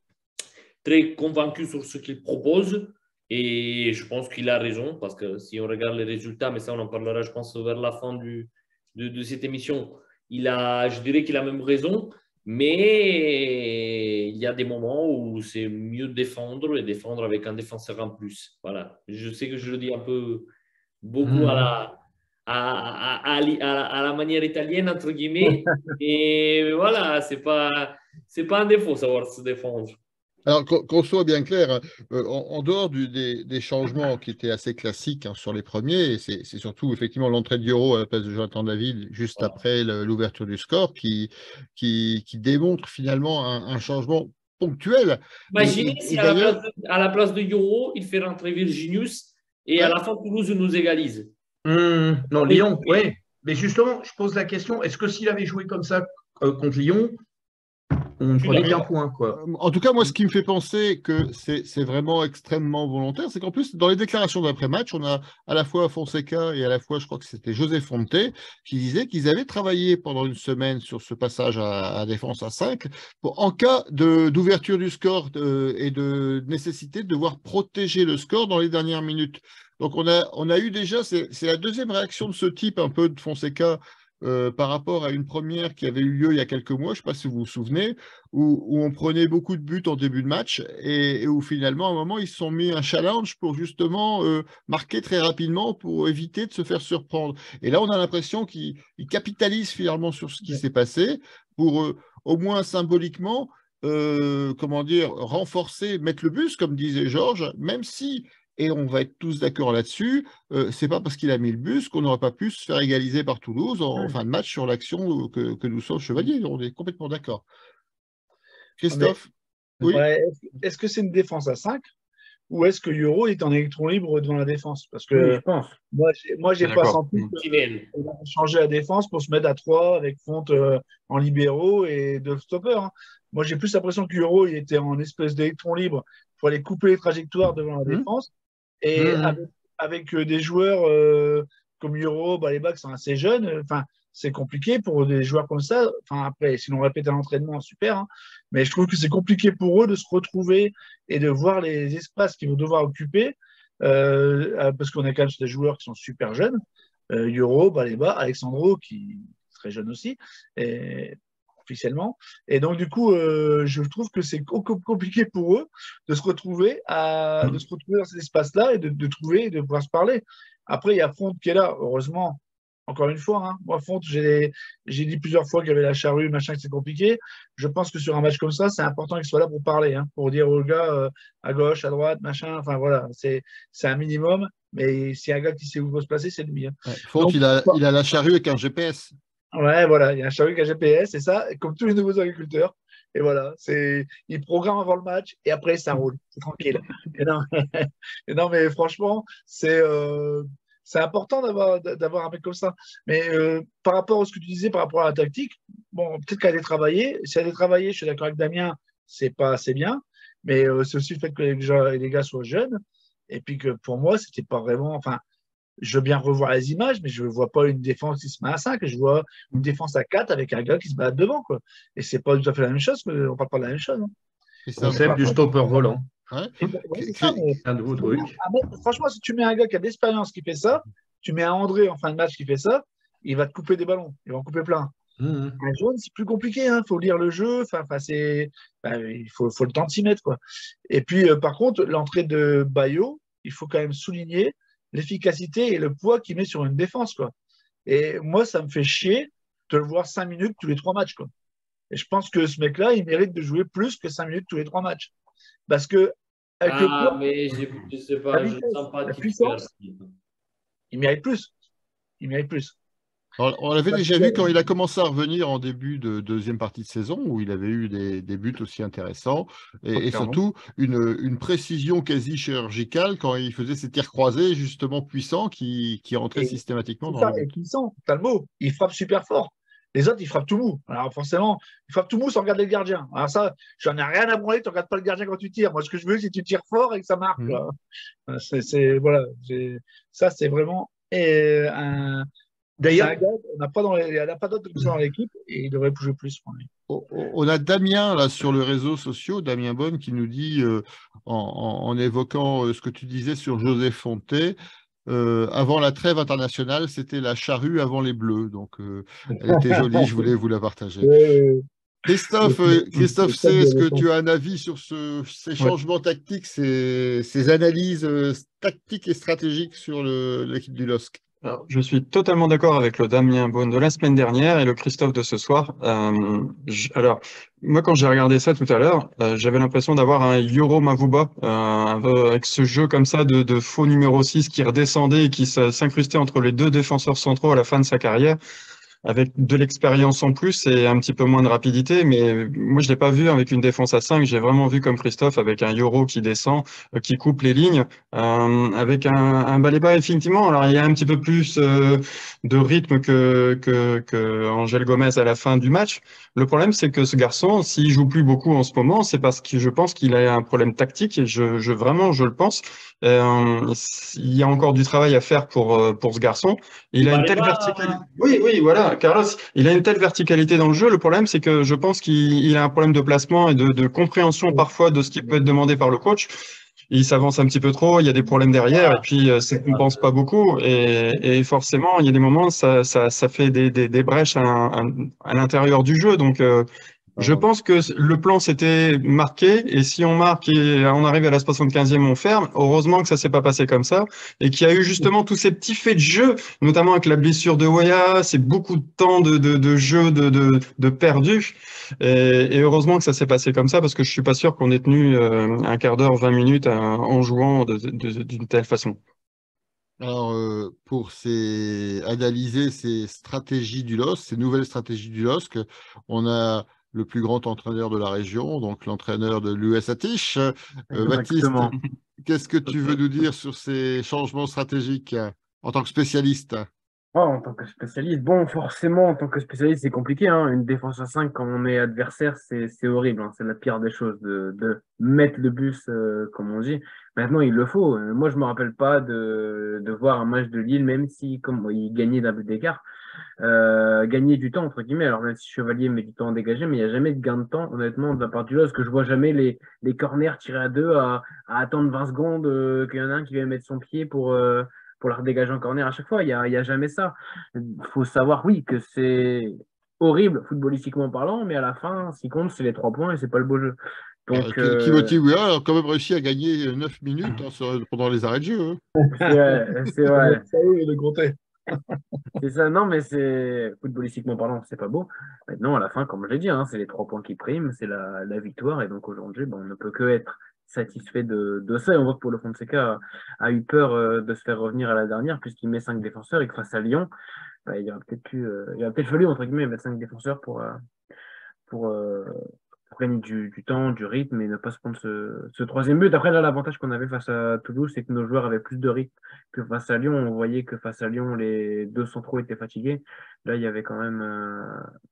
très convaincu sur ce qu'il propose. Et je pense qu'il a raison parce que si on regarde les résultats, mais ça, on en parlera, je pense, vers la fin de cette émission, je dirais qu'il a même raison. Mais il y a des moments où c'est mieux défendre et défendre avec un défenseur en plus. Voilà. Je sais que je le dis un peu beaucoup à la manière italienne, entre guillemets. Et voilà, c'est pas un défaut, savoir se défendre. Alors, qu'on soit bien clair, en dehors des changements qui étaient assez classiques sur les premiers, c'est surtout effectivement l'entrée de Yoro à la place de Jonathan David juste après l'ouverture du score qui démontre finalement un changement ponctuel. Imaginez si à la place de Yoro, il fait rentrer Virginius et à la fin, Toulouse nous égalise. Non, Lyon, oui. Mais justement, je pose la question, est-ce que s'il avait joué comme ça contre Lyon, on ne prenait qu'un point, quoi. En tout cas, moi, ce qui me fait penser que c'est vraiment extrêmement volontaire, c'est qu'en plus, dans les déclarations d'après-match, on a à la fois Fonseca et à la fois, je crois que c'était José Fonte, qui disaient qu'ils avaient travaillé pendant une semaine sur ce passage à défense à 5, en cas d'ouverture du score et de nécessité de devoir protéger le score dans les dernières minutes. Donc, on a eu déjà, c'est la deuxième réaction de ce type, un peu de Fonseca, par rapport à une première qui avait eu lieu il y a quelques mois, je ne sais pas si vous vous souvenez, où on prenait beaucoup de buts en début de match et où finalement, à un moment, ils se sont mis un challenge pour justement marquer très rapidement pour éviter de se faire surprendre. Et là, on a l'impression qu'ils capitalisent finalement sur ce qui s'est passé pour au moins symboliquement, comment dire, renforcer, mettre le bus, comme disait Georges, même si et on va être tous d'accord là-dessus, c'est pas parce qu'il a mis le bus qu'on n'aurait pas pu se faire égaliser par Toulouse en fin de match sur l'action que nous sommes chevaliers. On est complètement d'accord. Christophe? Oui. Est-ce que c'est une défense à 5 ou est-ce que Yoro est en électron libre devant la défense? Parce que oui, je pense. Moi, j'ai pas senti qu'on a changé la défense pour se mettre à 3 avec Fonte en libéraux et 2 stoppers. Hein. Moi, j'ai plus l'impression que Yoro il était en espèce d'électron libre pour aller couper les trajectoires devant la défense. Et avec des joueurs comme Euro, Baleba, qui sont assez jeunes. Enfin, c'est compliqué pour des joueurs comme ça. Enfin, après, si l'on répète à l'entraînement, super. Hein. Mais je trouve que c'est compliqué pour eux de se retrouver et de voir les espaces qu'ils vont devoir occuper. Parce qu'on a quand même des joueurs qui sont super jeunes. Euro, Baleba, Alexandro, qui est très jeune aussi, et, officiellement. Et donc, du coup, je trouve que c'est compliqué pour eux de se retrouver, de se retrouver dans cet espace-là et de trouver et de pouvoir se parler. Après, il y a Fonte qui est là, heureusement. Encore une fois, hein. Moi, Fonte, j'ai dit plusieurs fois qu'il y avait la charrue, machin, que c'est compliqué. Je pense que sur un match comme ça, c'est important qu'il soit là pour parler, hein, pour dire aux gars à gauche, à droite, machin. Enfin, voilà, c'est un minimum. Mais s'il y a un gars qui sait où il faut se placer, c'est lui. Hein. Ouais, Fonte, il a la charrue avec un GPS. Ouais, voilà, il y a un charrue qui a GPS, et ça, comme tous les nouveaux agriculteurs. Et voilà, il programme avant le match et après ça roule, c'est tranquille. Et non, et non, mais franchement, c'est important d'avoir un mec comme ça. Mais par rapport à ce que tu disais, par rapport à la tactique, bon, peut-être qu'elle a été travaillée. Si elle est travaillée, je suis d'accord avec Damien, c'est pas assez bien. Mais c'est aussi le fait que les gars soient jeunes. Et puis que pour moi, c'était pas vraiment. Enfin, je veux bien revoir les images, mais je ne vois pas une défense qui se met à 5. Je vois une défense à 4 avec un gars qui se bat devant. Quoi. Et c'est pas tout à fait la même chose, mais on ne parle pas de la même chose. Hein. Concept du stopper volant. Ouais. Ouais, c'est ça, mais... Un nouveau truc. Franchement, si tu mets un gars qui a de l'expérience qui fait ça, tu mets un André en fin de match qui fait ça, il va te couper des ballons. Il va en couper plein. Un jaune, c'est plus compliqué. Il faut lire le jeu. Il faut le temps de s'y mettre. Quoi. Et puis, par contre, l'entrée de Bayo, il faut quand même souligner l'efficacité et le poids qu'il met sur une défense. Quoi. Et moi, ça me fait chier de le voir 5 minutes tous les 3 matchs. Quoi. Et je pense que ce mec-là, il mérite de jouer plus que 5 minutes tous les 3 matchs. Parce que, avec le poids, mais je sais pas, je ne sens pas la puissance, il mérite plus. Il mérite plus. Alors, on l'avait déjà vu quand il a commencé à revenir en début de deuxième partie de saison, où il avait eu des buts aussi intéressants, et surtout une précision quasi chirurgicale quand il faisait ses tirs croisés justement puissants qui rentraient systématiquement dans le but. Et puissant, t'as le mot, il frappe super fort. Les autres, ils frappent tout mou. Alors forcément, ils frappent tout mou sans regarder le gardien. Alors ça, j'en ai rien à branler, tu ne regardes pas le gardien quand tu tires. Moi, ce que je veux, c'est que tu tires fort et que ça marque. Voilà, ça, c'est vraiment un... D'ailleurs, on n'a pas d'autres comme ça dans l'équipe et il devrait bouger plus. On a Damien là sur les réseaux sociaux, Damien Bonne, qui nous dit, en évoquant ce que tu disais sur Joseph Fonté, avant la trêve internationale, c'était la charrue avant les Bleus. Donc, elle était jolie, je voulais vous la partager. Christophe, est-ce que tu as un avis sur ces changements tactiques, ces analyses tactiques et stratégiques sur l'équipe du LOSC? Alors, je suis totalement d'accord avec le Damien Beaune de la semaine dernière et le Christophe de ce soir. Alors, moi, quand j'ai regardé ça tout à l'heure, j'avais l'impression d'avoir un Yoro Mavuba, avec ce jeu comme ça de faux numéro 6 qui redescendait et qui s'incrustait entre les deux défenseurs centraux à la fin de sa carrière, avec de l'expérience en plus et un petit peu moins de rapidité. Mais moi, je l'ai pas vu avec une défense à 5. J'ai vraiment vu comme Christophe avec un Yoro qui descend, qui coupe les lignes, avec un Baleba, effectivement. Alors, il y a un petit peu plus de rythme que Angel Gomez à la fin du match. Le problème, c'est que ce garçon, s'il joue plus beaucoup en ce moment, c'est parce que je pense qu'il a un problème tactique et vraiment, je le pense. Il y a encore du travail à faire pour ce garçon. Il a une telle verticalité. Oui, voilà, Carlos, il a une telle verticalité dans le jeu. Le problème, c'est que je pense qu'il a un problème de placement et de compréhension parfois de ce qui peut être demandé par le coach. Il s'avance un petit peu trop, il y a des problèmes derrière et puis ça ne compense pas beaucoup. Et forcément, il y a des moments, ça fait des brèches à l'intérieur du jeu. Donc, je pense que le plan s'était marqué et si on marque et on arrive à la 75e, on ferme. Heureusement que ça s'est pas passé comme ça et qu'il y a eu justement tous ces petits faits de jeu, notamment avec la blessure de Weah, c'est beaucoup de temps de jeu de perdu et heureusement que ça s'est passé comme ça parce que je suis pas sûr qu'on ait tenu un quart d'heure, 20 minutes en jouant d'une telle façon. Alors, pour analyser ces stratégies du LOSC, ces nouvelles stratégies du LOSC, on a le plus grand entraîneur de la région, donc l'entraîneur de l'US Atiche. Baptiste, qu'est-ce que tu veux nous dire sur ces changements stratégiques en tant que spécialiste? En tant que spécialiste, bon, forcément, en tant que spécialiste, c'est compliqué, hein. Une défense à 5 quand on est adversaire, c'est horrible, hein. C'est la pire des choses de mettre le bus, comme on dit. Maintenant, il le faut. Moi, je me rappelle pas de voir un match de Lille, même si comme il gagnait d'un but d'écart, gagner du temps, entre guillemets. Alors, même si Chevalier met du temps à dégager, mais il n'y a jamais de gain de temps, honnêtement, de la part du LOSC, parce que je vois jamais les corners tirés à deux à attendre 20 secondes, qu'il y en a un qui vient mettre son pied pour la redégager en corner à chaque fois. Il y a jamais ça. Il faut savoir, oui, que c'est horrible, footballistiquement parlant, mais à la fin, ce qui compte, c'est les 3 points et c'est pas le beau jeu. Donc, Timothy Weah a quand même réussi à gagner 9 minutes pendant les arrêts de jeu. Hein. c'est vrai. Ça, oui, le compter. C'est ça, non, mais c'est footballistiquement parlant, c'est pas beau. Maintenant, à la fin, comme je l'ai dit, hein, c'est les 3 points qui priment, c'est la victoire. Et donc aujourd'hui, on ne peut que être satisfait de ça. Et on voit que Paulo Fonseca a eu peur de se faire revenir à la dernière, puisqu'il met 5 défenseurs et que face à Lyon, il aurait il aurait peut-être fallu, entre guillemets, mettre 5 défenseurs pour, euh, pour gagner du temps, du rythme et ne pas se prendre ce troisième but. Après, là, l'avantage qu'on avait face à Toulouse, c'est que nos joueurs avaient plus de rythme que face à Lyon. On voyait que face à Lyon, les deux centraux étaient fatigués. Là, il y avait quand même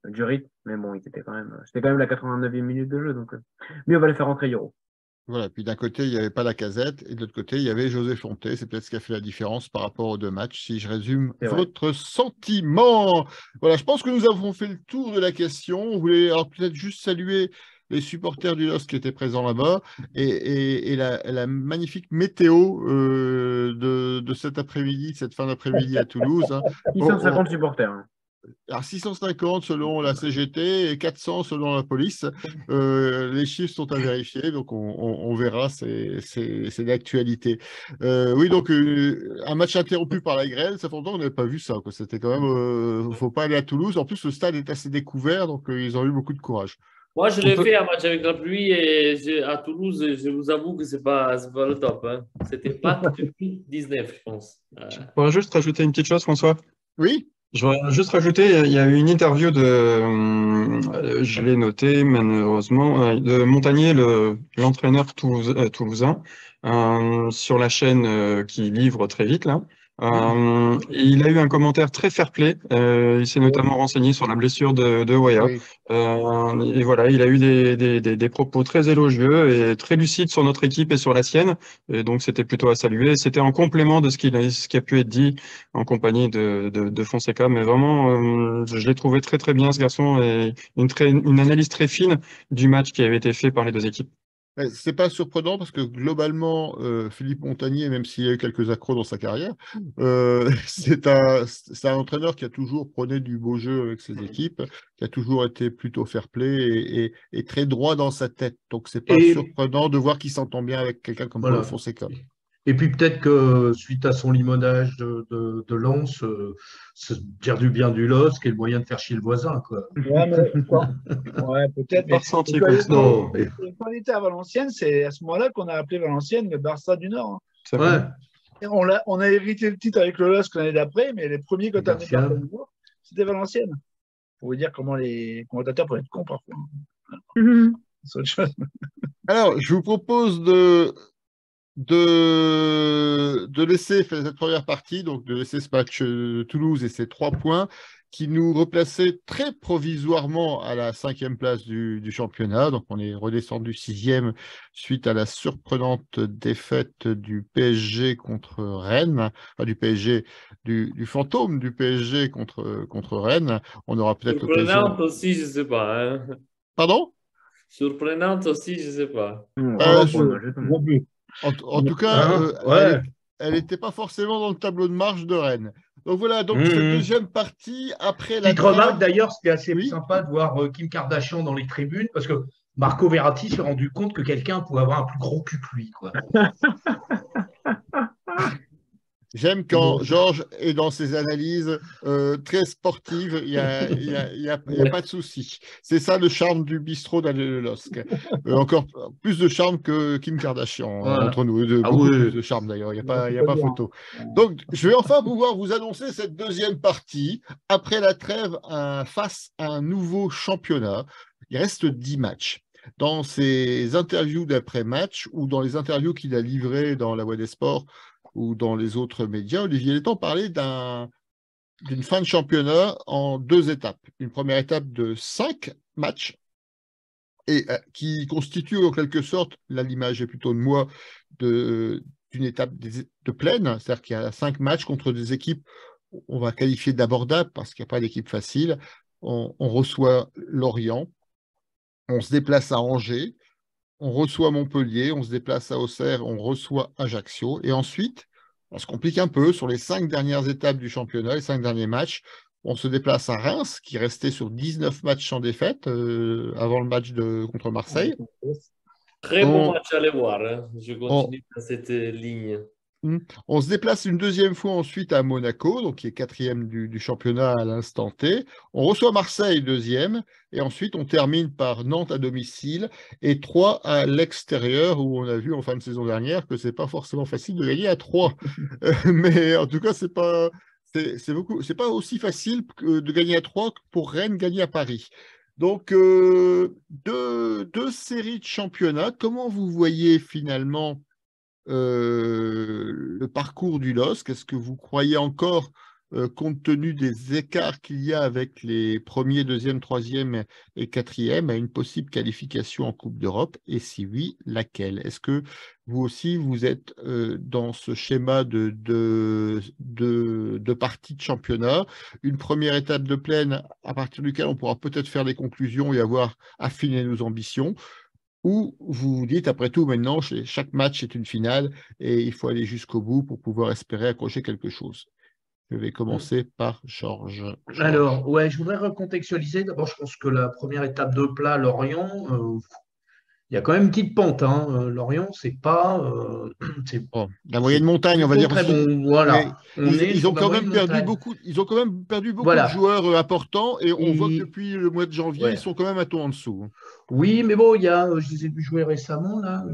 du rythme, mais bon, c'était quand même la 89e minute de jeu, donc mieux valait faire rentrer Euro. Voilà, puis d'un côté, il n'y avait pas Lacazette, et de l'autre côté, il y avait José Fonté. C'est peut-être ce qui a fait la différence par rapport aux deux matchs, si je résume C'est vrai. votre sentiment. Voilà, je pense que nous avons fait le tour de la question. On voulait alors peut-être juste saluer les supporters du LOSC qui étaient présents là-bas et la magnifique météo de cet après-midi, cette fin d'après-midi à Toulouse. Hein. 650 supporters. Hein. Alors 650 selon la CGT et 400 selon la police. Les chiffres sont à vérifier, donc on verra, c'est d'actualité. Oui, donc un match interrompu par la grêle, ça fait longtemps qu'on n'avait pas vu ça. Quoi. C'était quand même, faut pas aller à Toulouse. En plus, le stade est assez découvert, donc ils ont eu beaucoup de courage. Moi, je l'ai fait un match avec la pluie et à Toulouse, je vous avoue que c'est pas le top. Hein. C'était pas 19, je pense. Je pourrais juste rajouter une petite chose, François. Oui. Je voudrais juste rajouter, il y a eu une interview je l'ai noté malheureusement, de Montagnier, l'entraîneur toulousain, sur la chaîne qui livre très vite là. Et il a eu un commentaire très fair-play. Il s'est notamment renseigné sur la blessure de Weah. Oui. Et voilà, il a eu des propos très élogieux et très lucides sur notre équipe et sur la sienne. Et donc, c'était plutôt à saluer. C'était en complément de ce qui a pu être dit en compagnie de Fonseca. Mais vraiment, je l'ai trouvé très, très bien, ce garçon, et une analyse très fine du match qui avait été fait par les deux équipes. C'est pas surprenant parce que globalement, Philippe Montagnier, même s'il a eu quelques accros dans sa carrière, c'est un entraîneur qui a toujours prôné du beau jeu avec ses équipes, qui a toujours été plutôt fair-play et très droit dans sa tête. Donc c'est pas surprenant de voir qu'il s'entend bien avec quelqu'un comme Paulo Fonseca. Et puis peut-être que suite à son limonage de Lens, se dire du bien du LOSC est le moyen de faire chier le voisin. Quoi. Ouais, ouais, peut-être. Mais ressenti comme ça. Non. Quand on était à Valenciennes, c'est à ce moment-là qu'on a appelé Valenciennes le Barça du Nord. Hein. Ouais. Et on a hérité le titre avec le LOSC l'année d'après, mais les premiers quand on est Barça du Nord, c'était Valenciennes. Pour vous dire comment les commentateurs peuvent être cons parfois. C'est autre chose. Alors, je vous propose de laisser faire cette première partie, donc de laisser ce match Toulouse et ses 3 points qui nous replaçaient très provisoirement à la 5e place du championnat. Donc on est redescendu 6e suite à la surprenante défaite du PSG contre Rennes, enfin du PSG, du fantôme du PSG contre Rennes. On aura peut-être l'occasion. Surprenante aussi, je ne sais pas. Hein. Pardon? Surprenante aussi, je ne sais pas. En tout cas, elle n'était pas forcément dans le tableau de marche de Rennes. Donc voilà, donc cette deuxième partie, après la petite remarque d'ailleurs, c'était assez sympa de voir Kim Kardashian dans les tribunes, parce que Marco Verratti s'est rendu compte que quelqu'un pouvait avoir un plus gros cul que lui. Quoi. J'aime quand Georges est dans ses analyses très sportives, il n'y a pas de souci. C'est ça le charme du bistrot d'Aller le LOSC. Encore plus de charme que Kim Kardashian entre nous. Beaucoup plus de charme d'ailleurs, il n'y a pas photo. Donc, je vais enfin pouvoir vous annoncer cette deuxième partie. Après la trêve face à un nouveau championnat, il reste 10 matchs. Dans ses interviews d'après-match ou dans les interviews qu'il a livrées dans La Voix des Sports, ou dans les autres médias, Olivier Létang parlait d'un d'une fin de championnat en 2 étapes. Une première étape de 5 matchs et qui constitue en quelque sorte, là l'image est plutôt de moi, d'une étape de plaine, c'est-à-dire qu'il y a 5 matchs contre des équipes, on va qualifier d'abordables parce qu'il n'y a pas d'équipe facile. On reçoit Lorient, on se déplace à Angers, on reçoit Montpellier, on se déplace à Auxerre, on reçoit Ajaccio. Et ensuite, on se complique un peu sur les 5 dernières étapes du championnat, les 5 derniers matchs. On se déplace à Reims, qui restait sur 19 matchs sans défaite avant le match contre Marseille. Très bon match à aller voir. Hein. Je continue dans cette ligne. On se déplace une deuxième fois ensuite à Monaco, donc qui est 4e du championnat à l'instant T. On reçoit Marseille 2e, et ensuite on termine par Nantes à domicile et 3 à l'extérieur, où on a vu en fin de saison dernière que c'est pas forcément facile de gagner à 3. Mais en tout cas, c'est pas aussi facile de gagner à 3 que pour Rennes gagner à Paris. Donc, deux séries de championnats. Comment vous voyez finalement le parcours du LOSC? Est-ce que vous croyez encore, compte tenu des écarts qu'il y a avec les premiers, deuxième, troisième et quatrième, à une possible qualification en Coupe d'Europe? Et si oui, laquelle? Est-ce que vous aussi, vous êtes dans ce schéma de parties de championnat, une première étape de plaine à partir duquel on pourra peut-être faire des conclusions et avoir affiné nos ambitions? Ou vous vous dites, après tout, maintenant, chaque match est une finale et il faut aller jusqu'au bout pour pouvoir espérer accrocher quelque chose? Je vais commencer par Georges. Alors, ouais, je voudrais recontextualiser. D'abord, je pense que la première étape de plat, Lorient, il y a quand même une petite pente. Hein. Lorient, c'est pas. La moyenne montagne, on va dire. Très bon, voilà. Ils ont quand même perdu beaucoup de joueurs importants et on voit que depuis le mois de janvier, ils sont quand même un ton en dessous. Oui, mais bon, je les ai vus jouer récemment, là.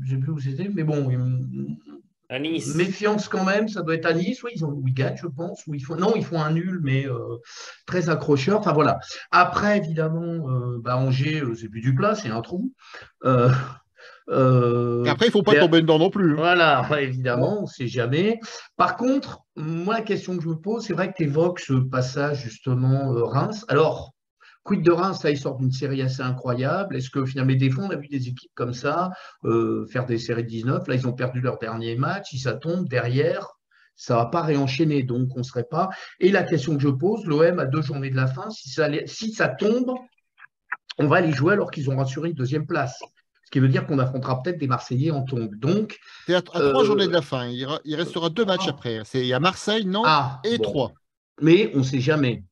Je ne sais plus où c'était, mais bon. À Nice. Méfiance quand même, ça doit être à Nice. Oui, ils gagnent, je pense. Ils font un nul, mais très accrocheur. Enfin voilà. Après, évidemment, Angers, c'est plus du plat, c'est un trou. Après, il ne faut pas tomber dedans non plus. Hein. Voilà, évidemment, on ne sait jamais. Par contre, moi, la question que je me pose, c'est vrai que tu évoques ce passage, justement, Reims. Alors, quid de Reims, ça, ils sortent d'une série assez incroyable. Est-ce que finalement, des fois, on a vu des équipes comme ça faire des séries de 19. Là, ils ont perdu leur dernier match. Si ça tombe derrière, ça ne va pas réenchaîner. Donc, on ne serait pas. Et la question que je pose, l'OM à 2 journées de la fin, si ça tombe, on va les jouer alors qu'ils ont rassuré une 2e place. Ce qui veut dire qu'on affrontera peut-être des Marseillais en tongue. Donc, c'est à 3 journées de la fin. Il restera 2 matchs après. Il y a Marseille, Nantes et 3. Mais on ne sait jamais.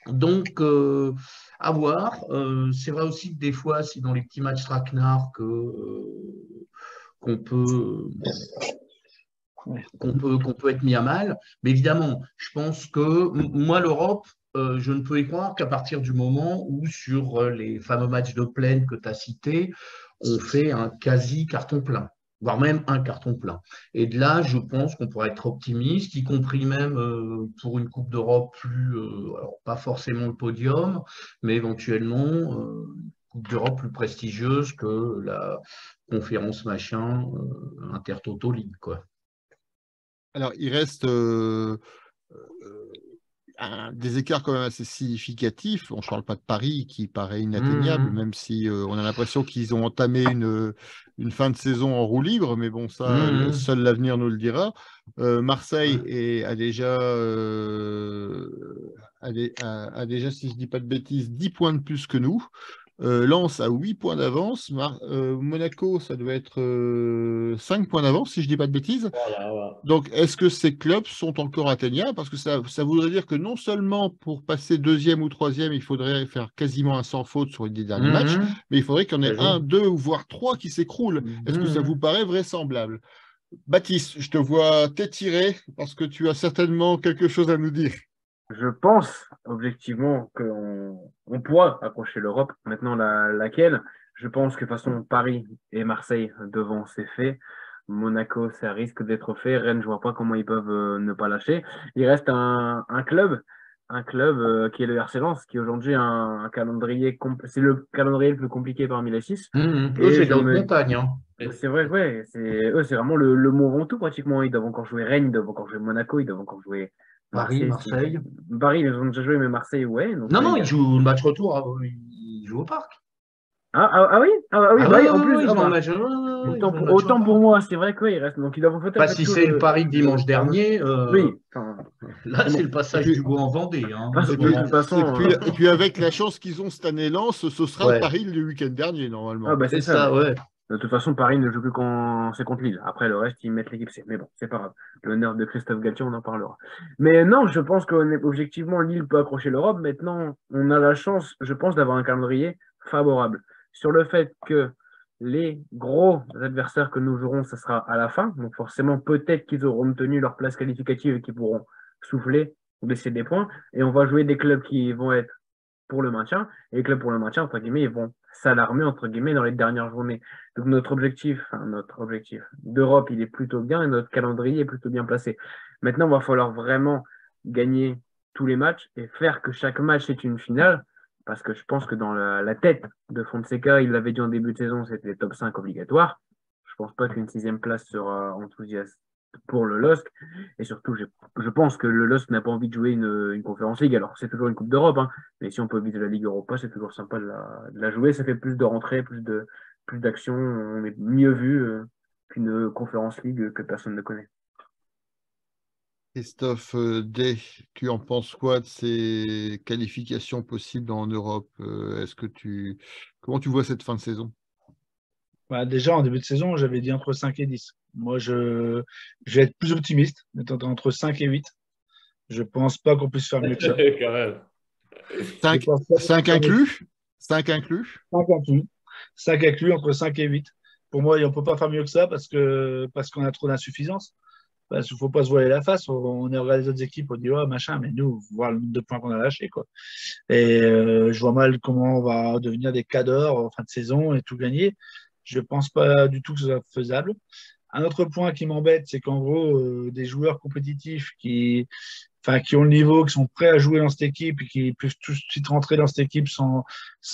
Donc, à voir. C'est vrai aussi que des fois, c'est dans les petits matchs traquenards qu'on peut être mis à mal. Mais évidemment, je pense que moi, l'Europe, je ne peux y croire qu'à partir du moment où, sur les fameux matchs de plaine que tu as cités, on fait un quasi carton plein, voire même un carton plein. Et de là, je pense qu'on pourrait être optimiste, y compris même pour une Coupe d'Europe alors pas forcément le podium, mais éventuellement une Coupe d'Europe plus prestigieuse que la conférence machin Intertoto League, quoi. Alors, il reste des écarts quand même assez significatifs. Je ne parle pas de Paris qui paraît inatteignable, même si on a l'impression qu'ils ont entamé une fin de saison en roue libre, mais bon, ça, seul l'avenir nous le dira. Marseille a déjà, si je ne dis pas de bêtises, 10 points de plus que nous. Lens a 8 points d'avance. Monaco, ça doit être 5 points d'avance, si je ne dis pas de bêtises. Voilà. Donc, est-ce que ces clubs sont encore atteignables? Parce que ça voudrait dire que non seulement pour passer 2e ou 3e, il faudrait faire quasiment un sans faute sur les 10 derniers matchs, mais il faudrait qu'il y en ait 1, 2 ou voire 3 qui s'écroulent. Est-ce que ça vous paraît vraisemblable? Baptiste, je te vois t'étirer parce que tu as certainement quelque chose à nous dire. Je pense objectivement qu'on pourra accrocher l'Europe. Maintenant, laquelle? Je pense que de toute façon, Paris et Marseille devant, c'est fait. Monaco, ça risque d'être fait. Rennes, je vois pas comment ils peuvent ne pas lâcher. Il reste un club qui est le RC Lens, qui aujourd'hui a un calendrier. C'est le calendrier le plus compliqué parmi les 6. Eux, c'est de la haute montagne. Hein. C'est vrai, ouais. Eux, c'est vraiment le Mont Ventoux pratiquement. Ils doivent encore jouer Rennes, ils doivent encore jouer Monaco, ils doivent encore jouer Paris, Marseille. Paris, ils ont déjà joué, mais Marseille, ouais. Donc, Non, ils jouent le match retour. Ils jouent au parc. Oui, en plus, ils ont un match. Autant pour moi, c'est vrai qu'il reste. Donc, ils doivent peut-être. Pas si c'est le Paris de dimanche dernier. Oui. Là, c'est le passage du bois en Vendée. Hein, de toute façon. Et puis, avec la chance qu'ils ont cette année Lens, ce sera Ouais. le Paris le week-end dernier, normalement. Ah, bah, C'est ça, ouais. De toute façon, Paris ne joue que quand c'est contre Lille. Après, le reste, ils mettent l'équipe C. Mais bon, c'est pas grave. L'honneur de Christophe Galtier, on en parlera. Mais non, je pense qu'objectivement, Lille peut accrocher l'Europe. Maintenant, on a la chance, je pense, d'avoir un calendrier favorable. Sur le fait que les gros adversaires que nous jouerons, ce sera à la fin. Donc forcément, peut-être qu'ils auront tenu leur place qualificative et qu'ils pourront souffler ou laisser des points. Et on va jouer des clubs qui vont être pour le maintien. Et les clubs pour le maintien, entre guillemets, ils vont s'alarmer, entre guillemets, dans les dernières journées. Donc notre objectif d'Europe, il est plutôt bien et notre calendrier est plutôt bien placé. Maintenant, il va falloir vraiment gagner tous les matchs et faire que chaque match est une finale. Parce que je pense que dans la tête de Fonseca, il l'avait dit en début de saison, c'était les top 5 obligatoires. Je pense pas qu'une 6e place sera enthousiaste pour le LOSC. Et surtout, je pense que le LOSC n'a pas envie de jouer une Conference League. Alors, c'est toujours une Coupe d'Europe, hein, mais si on peut viser la Ligue Europa, c'est toujours sympa de la jouer. Ça fait plus de rentrées, plus d'action. On est mieux vu qu'une Conference League que personne ne connaît. Christophe D, tu en penses quoi de ces qualifications possibles en Europe? Comment tu vois cette fin de saison? Déjà, en début de saison, j'avais dit entre 5 et 10. Moi, je vais être plus optimiste, entre 5 et 8. Je ne pense pas qu'on puisse faire mieux que ça. Quand même. 5 inclus? 5 inclus? 5 inclus. 5 inclus, entre 5 et 8. Pour moi, on ne peut pas faire mieux que ça parce qu'on a trop d'insuffisance. Parce qu'il ne faut pas se voiler la face. On regarde les autres équipes, on dit oh, machin, mais nous, voir le nombre de points qu'on a lâchés, quoi. Et je vois mal comment on va devenir des cadors en fin de saison et tout gagner. Je ne pense pas du tout que ce soit faisable. Un autre point qui m'embête, c'est qu'en gros, des joueurs compétitifs qui ont le niveau, qui sont prêts à jouer dans cette équipe et qui peuvent tout de suite rentrer dans cette équipe sans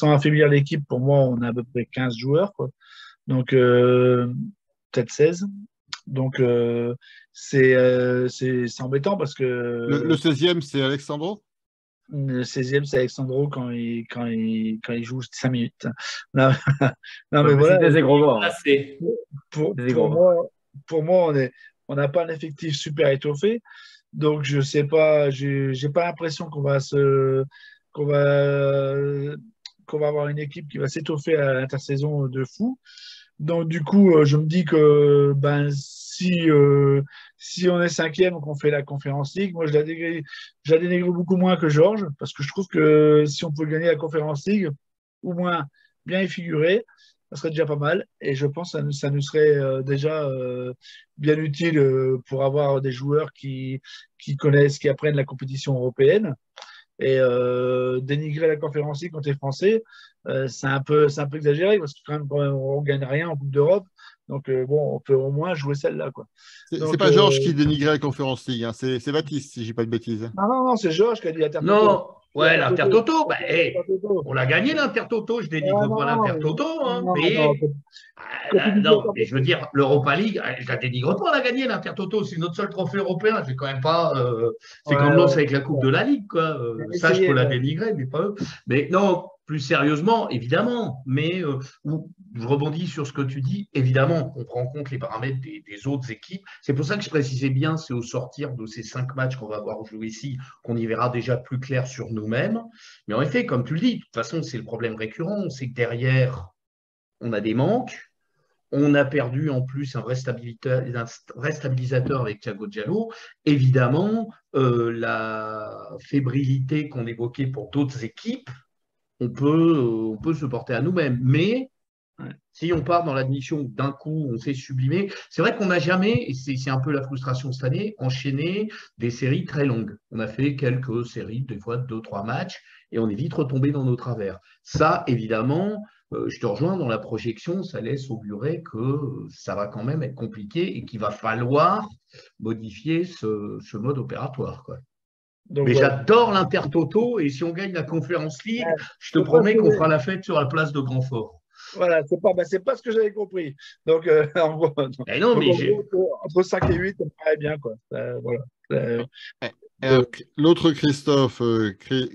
affaiblir l'équipe, pour moi, on a à peu près 15 joueurs, quoi. Donc, peut-être 16. Donc, c'est embêtant parce que… Le 16e, c'est Alexandro? Le 16e, c'est Alexandro quand il joue 5 minutes. Non, mais voilà. C'est gros joueurs. Pour moi, on n'a pas un effectif super étoffé. Donc, je sais pas, j'ai pas l'impression qu'on va avoir une équipe qui va s'étoffer à l'intersaison de fou. Donc, du coup, je me dis que si on est 5e, qu'on fait la Conference League, moi, je la dénigre beaucoup moins que Georges, parce que je trouve que si on peut gagner la Conference League, au moins bien y figurer, ça serait déjà pas mal. Et je pense que ça nous serait déjà bien utile pour avoir des joueurs qui connaissent, qui apprennent la compétition européenne. Et dénigrer la Conference League quand tu es français, c'est un peu exagéré parce que quand même, on ne gagne rien en Coupe d'Europe. Donc, on peut au moins jouer celle-là, quoi. C'est pas Georges qui dénigrait la Conférence League, hein. C'est Baptiste, si je dis pas de bêtises. Non, c'est Georges qui a dit l'Intertoto. Non, ouais, l'Intertoto. On l'a gagné, l'Intertoto. Je dénigre pas l'Intertoto. Non, mais je veux dire, l'Europa League, je la dénigre pas, on l'a gagné, l'Intertoto. C'est notre seul trophée européen. C'est quand même pas. C'est comme l'os avec la Coupe de la Ligue, quoi. Ça, je peux la dénigrer, mais pas eux. Mais non, plus sérieusement, évidemment. Mais je rebondis sur ce que tu dis. Évidemment, on prend en compte les paramètres des autres équipes. C'est pour ça que je précisais bien, c'est au sortir de ces 5 matchs qu'on va avoir joué ici qu'on y verra déjà plus clair sur nous-mêmes. Mais en effet, comme tu le dis, de toute façon, c'est le problème récurrent. C'est que derrière, on a des manques. On a perdu en plus un vrai stabilisateur avec Thiago Diallo. Évidemment, la fébrilité qu'on évoquait pour d'autres équipes, on peut se porter à nous-mêmes. Mais si on part dans l'admission d'un coup, on s'est sublimé, c'est vrai qu'on n'a jamais, et c'est un peu la frustration cette année, enchaîné des séries très longues. On a fait quelques séries, des fois 2-3 matchs, et on est vite retombé dans nos travers. Ça, évidemment, je te rejoins dans la projection, ça laisse augurer que ça va quand même être compliqué et qu'il va falloir modifier ce mode opératoire, quoi. Donc, mais voilà. J'adore l'Intertoto et si on gagne la Conference League, je te promets qu'on fera la fête sur la place de Grandfort. Voilà, c'est pas ce que j'avais compris. Donc, en gros, non, mais entre 5 et 8, ça me paraît bien, quoi. Voilà. Alors, l'autre Christophe,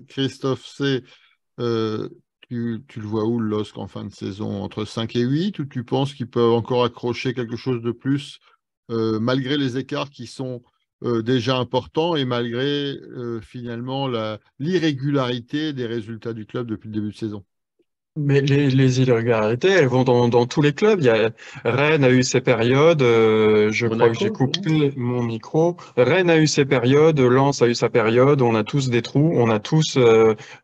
Christophe C, euh, tu le vois où le LOSC en fin de saison? Entre 5 et 8, ou tu penses qu'ils peuvent encore accrocher quelque chose de plus, malgré les écarts qui sont déjà importants et malgré finalement l'irrégularité des résultats du club depuis le début de saison? Mais les irrégularités, elles vont dans tous les clubs. Rennes a eu ses périodes. Je crois que j'ai Monaco, coupé mon micro. Rennes a eu ses périodes. Lens a eu sa période. On a tous des trous. On a tous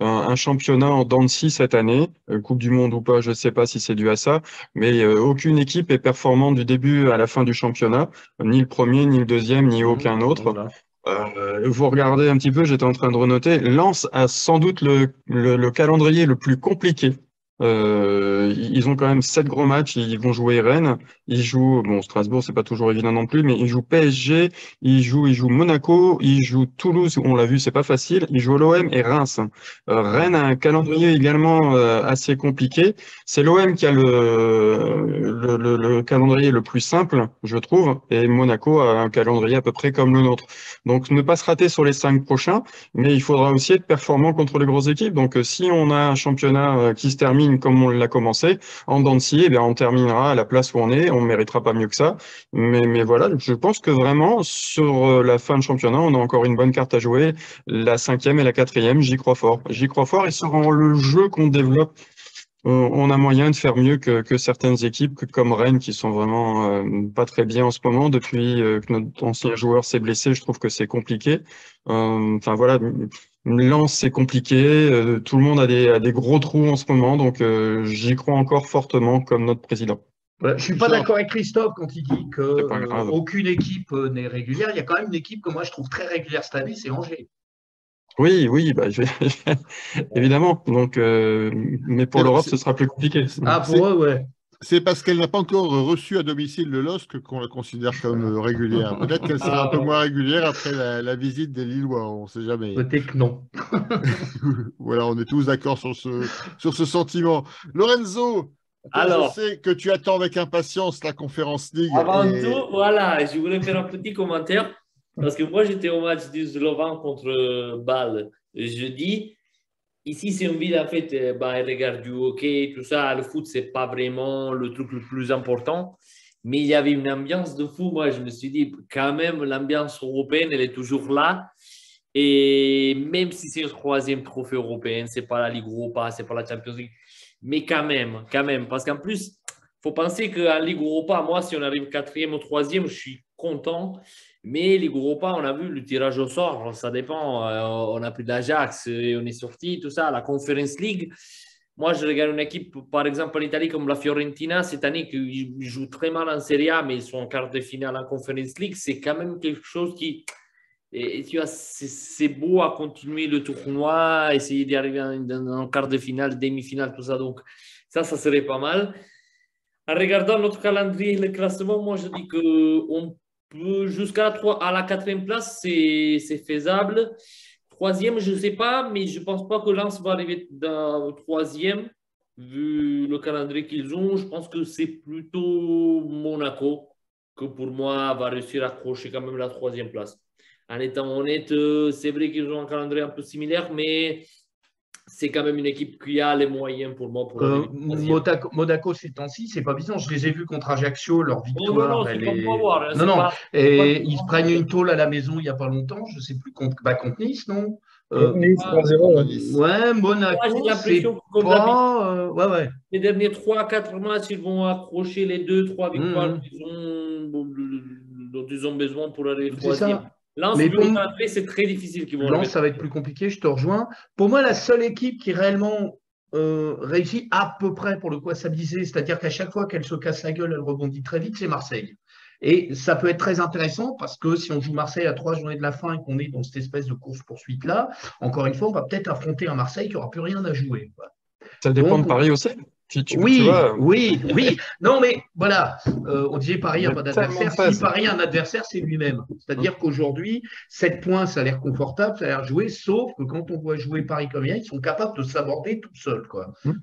un championnat en dents de scie cette année. Coupe du Monde ou pas, je ne sais pas si c'est dû à ça. Mais aucune équipe est performante du début à la fin du championnat. Ni le premier, ni le deuxième, ni aucun autre. voilà. Vous regardez un petit peu, j'étais en train de renoter. Lens a sans doute le calendrier le plus compliqué. Ils ont quand même 7 gros matchs. Ils vont jouer Rennes. Ils jouent, bon, Strasbourg, c'est pas toujours évident non plus, mais ils jouent PSG. Ils jouent Monaco. Ils jouent Toulouse. On l'a vu, c'est pas facile. Ils jouent l'OM et Reims. Rennes a un calendrier également assez compliqué. C'est l'OM qui a le calendrier le plus simple, je trouve, et Monaco a un calendrier à peu près comme le nôtre. Donc, ne pas se rater sur les 5 prochains, mais il faudra aussi être performant contre les grosses équipes. Donc, si on a un championnat qui se termine comme on l'a commencé, en dents de scie, eh bien, on terminera à la place où on est. On ne méritera pas mieux que ça. Mais voilà, je pense que vraiment, sur la fin de championnat, on a encore une bonne carte à jouer. La 5e et la 4e, j'y crois fort. J'y crois fort, et sur le jeu qu'on développe, on a moyen de faire mieux que certaines équipes comme Rennes qui sont vraiment pas très bien en ce moment. Depuis que notre ancien joueur s'est blessé, je trouve que c'est compliqué. Enfin voilà, Lens c'est compliqué. Tout le monde a des gros trous en ce moment, donc j'y crois encore fortement comme notre président. Voilà, je ne suis pas d'accord avec Christophe quand il dit C'est pas grave. qu'aucune équipe n'est régulière. Il y a quand même une équipe que moi je trouve très régulière cette année, c'est Angers. Oui, bah, évidemment. Donc, mais pour l'Europe, ce sera plus compliqué. Ah, pour eux, ouais. C'est parce qu'elle n'a pas encore reçu à domicile le LOSC qu'on la considère comme régulière. Peut-être qu'elle sera un peu moins régulière après la visite des Lillois, on ne sait jamais. Peut-être que non. Voilà, on est tous d'accord sur ce sentiment. Lorenzo, toi, je Alors, sais que tu attends avec impatience la Conférence League. avant tout, voilà, je voulais faire un petit commentaire parce que moi, j'étais au match du Slovan contre Bâle jeudi. Ici, c'est une ville, en fait, elle regarde du hockey, tout ça. Le foot, c'est pas vraiment le truc le plus important. Mais il y avait une ambiance de fou. Moi, je me suis dit, quand même, l'ambiance européenne, elle est toujours là. Et même si c'est le troisième trophée européen, c'est pas la Ligue Europa, c'est pas la Champions League. Mais quand même. Parce qu'en plus, il faut penser qu'en Ligue Europa, moi, si on arrive quatrième ou troisième, je suis content. Mais Ligue Europa, on a vu le tirage au sort, ça dépend. On a pris l'Ajax et on est sorti, tout ça. La Conference League, moi, je regarde une équipe, par exemple, en Italie, comme la Fiorentina, cette année, qui joue très mal en Serie A, mais ils sont en quart de finale en Conference League. C'est quand même quelque chose qui. Et tu vois, c'est beau à continuer le tournoi, essayer d'y arriver en quart de finale, demi-finale, tout ça. Donc, ça serait pas mal. En regardant notre calendrier et le classement, moi, je dis qu'on jusqu'à la quatrième place, c'est faisable. Troisième, je ne sais pas, mais je ne pense pas que Lens va arriver dans le troisième, vu le calendrier qu'ils ont. Je pense que c'est plutôt Monaco que pour moi va réussir à accrocher quand même la troisième place. En étant honnête, c'est vrai qu'ils ont un calendrier un peu similaire, mais c'est quand même une équipe qui a les moyens pour moi pour arriver Monaco, ces temps-ci, c'est pas bizarre. Je les ai vus contre Ajaccio, leur victoire. Non, c'est comme pour voir. Hein, non. Et ils se prennent une tôle à la maison il n'y a pas longtemps. Je ne sais plus contre Nice, non Nice, 3-0. Ouais, Monaco, moi, j'ai l'impression que comme ouais. Les derniers 3-4 matchs, ils vont accrocher les 2-3 victoires dont ils ont besoin pour arriver troisième. Lens, c'est très difficile qu'ils vont Lens, ça va être plus compliqué, je te rejoins. Pour moi, la seule équipe qui réellement réussit à peu près pour le coup à stabiliser, c'est-à-dire qu'à chaque fois qu'elle se casse la gueule, elle rebondit très vite, c'est Marseille. Et ça peut être très intéressant parce que si on joue Marseille à 3 journées de la fin et qu'on est dans cette espèce de course-poursuite-là, encore une fois, on va peut-être affronter un Marseille qui n'aura plus rien à jouer. Ça dépend de Paris aussi. Oui. Non, mais voilà, on disait Paris n'a pas d'adversaire. Si Paris a un adversaire, c'est lui-même. C'est-à-dire qu'aujourd'hui, 7 points, ça a l'air confortable, ça a l'air joué, sauf que quand on voit jouer Paris comme ils sont capables de s'aborder tout seuls.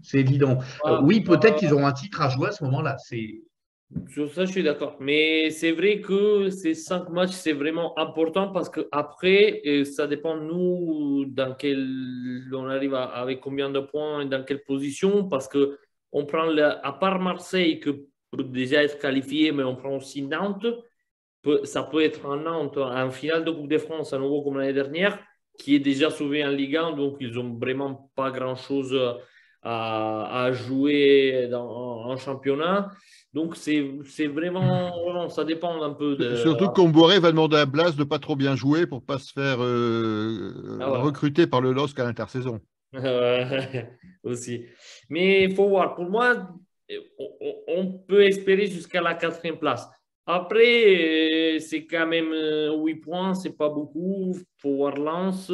C'est évident. Oui, peut-être qu'ils auront un titre à jouer à ce moment-là. Sur ça, je suis d'accord. Mais c'est vrai que ces 5 matchs, c'est vraiment important parce qu'après, ça dépend de nous on arrive avec combien de points et dans quelle position. Parce que on prend, à part Marseille, que pour déjà être qualifié, mais on prend aussi Nantes. Ça peut être un Nantes en finale de Coupe de France, à nouveau comme l'année dernière, qui est déjà sauvé en Ligue 1, donc ils n'ont vraiment pas grand-chose à jouer en championnat. Donc c'est vraiment, ça dépend un peu de. Surtout que Comboiré va demander à Blas de pas trop bien jouer pour pas se faire Ah ouais. recruter par le LOSC à l'intersaison. Aussi. Mais il faut voir. Pour moi, on peut espérer jusqu'à la 4e place. Après, c'est quand même 8 points, c'est pas beaucoup. Il faut voir Lens,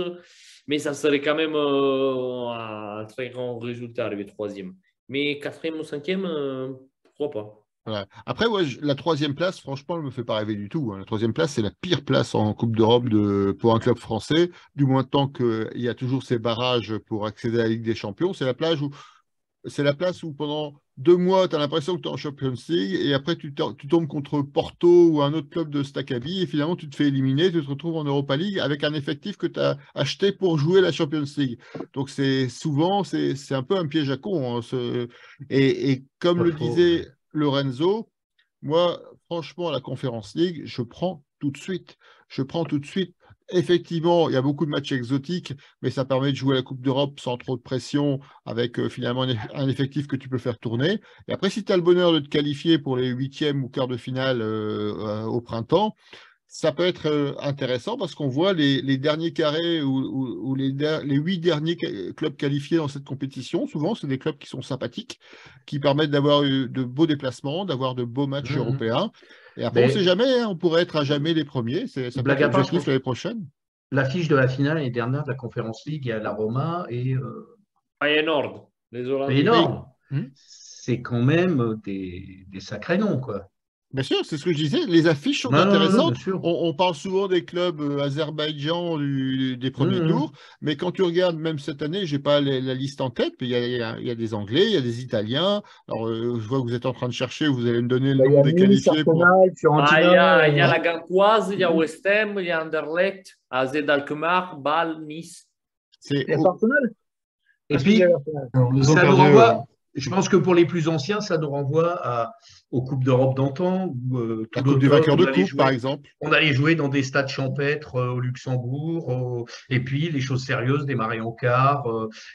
mais ça serait quand même un très grand résultat arriver 3e. Mais 4e ou 5e, pourquoi pas? Voilà. Après, ouais, la 3e place, franchement, elle me fait pas rêver du tout, hein. La 3e place, c'est la pire place en Coupe d'Europe pour un club français, du moins tant qu'il y a toujours ces barrages pour accéder à la Ligue des Champions. C'est la place où pendant 2 mois, tu as l'impression que tu es en Champions League et après tu tombes contre Porto ou un autre club de Staccabi et finalement tu te fais éliminer, tu te retrouves en Europa League avec un effectif que tu as acheté pour jouer la Champions League. Donc c'est un peu un piège à con, hein, et comme Pas le faux. disait Lorenzo, moi, franchement, la Conference League, je prends tout de suite. Je prends tout de suite. Effectivement, il y a beaucoup de matchs exotiques, mais ça permet de jouer la Coupe d'Europe sans trop de pression, avec finalement un effectif que tu peux faire tourner. Et après, si tu as le bonheur de te qualifier pour les 8e ou quarts de finale au printemps, ça peut être intéressant parce qu'on voit les derniers carrés ou les 8 derniers clubs qualifiés dans cette compétition. Souvent, c'est des clubs qui sont sympathiques, qui permettent d'avoir de beaux déplacements, d'avoir de beaux matchs européens. Et après, on ne Mais sait jamais, hein, on pourrait être à jamais les premiers. Ça peut être blague à part, je l'objectif trouve l'année prochaine. l'affiche de la finale l'année dernière de la Conference League, il y a la Roma et Feyenoord, les Hollandais. Oui. énorme. C'est quand même des sacrés noms, quoi. Bien sûr, c'est ce que je disais. Les affiches sont Non, non, non, bien intéressantes. sûr. On parle souvent des clubs Azerbaïdjan des premiers tours, mais quand tu regardes, même cette année, je n'ai pas la liste en tête, mais il y a des Anglais, il y a des Italiens. Alors, je vois que vous êtes en train de chercher, vous allez me donner le Il y nom a des Nice, qualifiés pour. Arsenal, Il y Fiorentina. a, il y a la Gantoise, il y a West Ham, il y a Anderlecht, AZ Alkmaar, Bâle, Nice. C'est Il y a pas Arsenal. Et Est-ce qu'il y puis, a Arsenal Ils ont ça nous perdu. renvoie, je pense que pour les plus anciens, ça nous renvoie aux Coupes d'Europe d'antan, où tout la Coupe des l'automne, vainqueurs de coupe, par exemple. on allait jouer dans des stades champêtres au Luxembourg, et puis les choses sérieuses, démarrer en quart.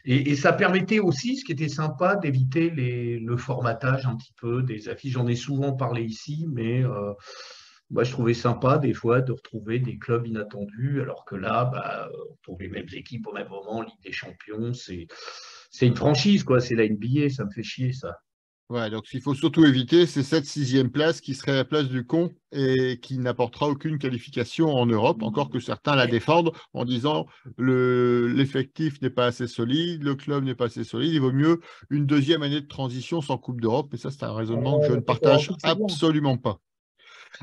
Et ça permettait aussi, ce qui était sympa, d'éviter le formatage un petit peu des affiches. J'en ai souvent parlé ici, mais moi, je trouvais sympa des fois de retrouver des clubs inattendus, alors que là, on trouve les mêmes équipes au même moment, Ligue des Champions, c'est une franchise, quoi, c'est la NBA, ça me fait chier, ça. Ouais, donc ce qu'il faut surtout éviter, c'est cette 6e place qui serait la place du con et qui n'apportera aucune qualification en Europe, encore que certains la défendent en disant l'effectif n'est pas assez solide, le club n'est pas assez solide, il vaut mieux une 2e année de transition sans Coupe d'Europe, mais ça, c'est un raisonnement que je ne partage absolument pas.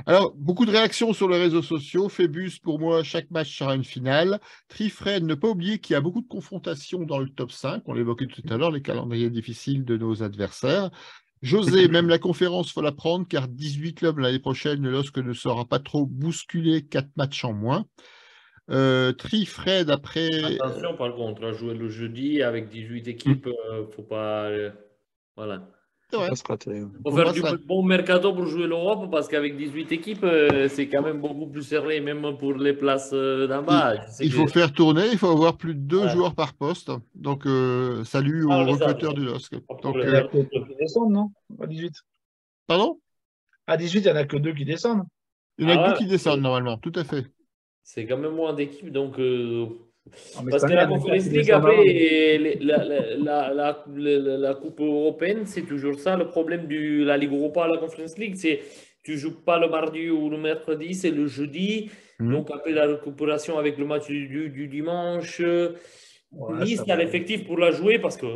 Alors, beaucoup de réactions sur les réseaux sociaux. Phébus, pour moi, chaque match sera une finale. Trifred, ne pas oublier qu'il y a beaucoup de confrontations dans le top 5. On l'évoquait tout à l'heure, les calendriers difficiles de nos adversaires. José, même la conférence, il faut la prendre, car 18 clubs l'année prochaine, le LOSC ne sera pas trop bousculé, 4 matchs en moins. Trifred, après. Attention, par contre, à jouer le jeudi avec 18 équipes, faut pas. Voilà. C'est vrai. Pas se rater. Faut Faut faire pas du se rater. bon mercato pour jouer l'Europe parce qu'avec 18 équipes, c'est quand même beaucoup plus serré, même pour les places d'en bas. Il faut faire tourner, il faut avoir plus de 2 Ouais. joueurs par poste. Donc, salut Ah, aux mais ça, recruteurs du LOSC. pas de Donc, Il n'y en a que 2 qui descendent, non? À 18. pardon? À 18, il n'y en a que 2 qui descendent. Il y en a Ah que 2 ouais, qui descendent normalement, tout à fait. c'est quand même moins d'équipes. Donc, Mais parce cette que année, la il y en a 4 Conference qui League, descendent avant. après, la Coupe européenne, c'est toujours ça. Le problème de la Ligue Europa à la Conference League, c'est tu ne joues pas le mardi ou le mercredi, c'est le jeudi. Donc, après la récupération avec le match du dimanche, Ouais, Nice ça a va. l'effectif pour la jouer parce que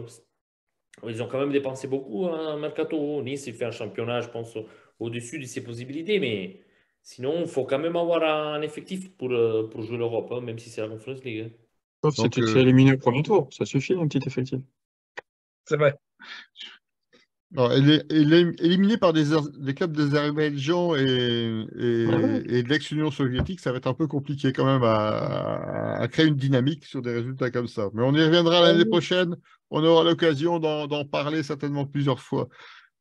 ils ont quand même dépensé beaucoup en mercato. Nice, il fait un championnat, je pense, au-dessus de ses possibilités. Mais sinon, il faut quand même avoir un effectif pour jouer l'Europe, hein, même si c'est la Conference League, hein. Sauf si Donc, tu te fais éliminer au premier tour, ça suffit un petit effectif. C'est vrai. Alors, elle est éliminée par des clubs d'Azerbaïdjan et de l'ex-Union soviétique. Ça va être un peu compliqué quand même à créer une dynamique sur des résultats comme ça. Mais on y reviendra l'année prochaine. On aura l'occasion d'en parler certainement plusieurs fois.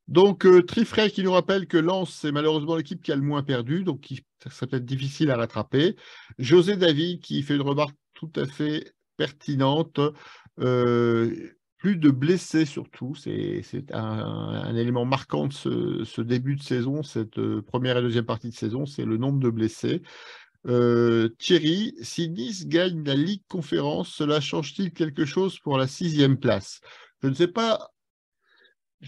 Donc, Trifray qui nous rappelle que Lens, c'est malheureusement l'équipe qui a le moins perdu, donc ça serait peut-être difficile à rattraper. José David qui fait une remarque tout à fait pertinente. Plus de blessés surtout, c'est un élément marquant de ce début de saison, cette première et deuxième partie de saison, c'est le nombre de blessés. Thierry, si Nice gagne la Ligue Conférence, cela change-t-il quelque chose pour la 6e place? Je ne sais pas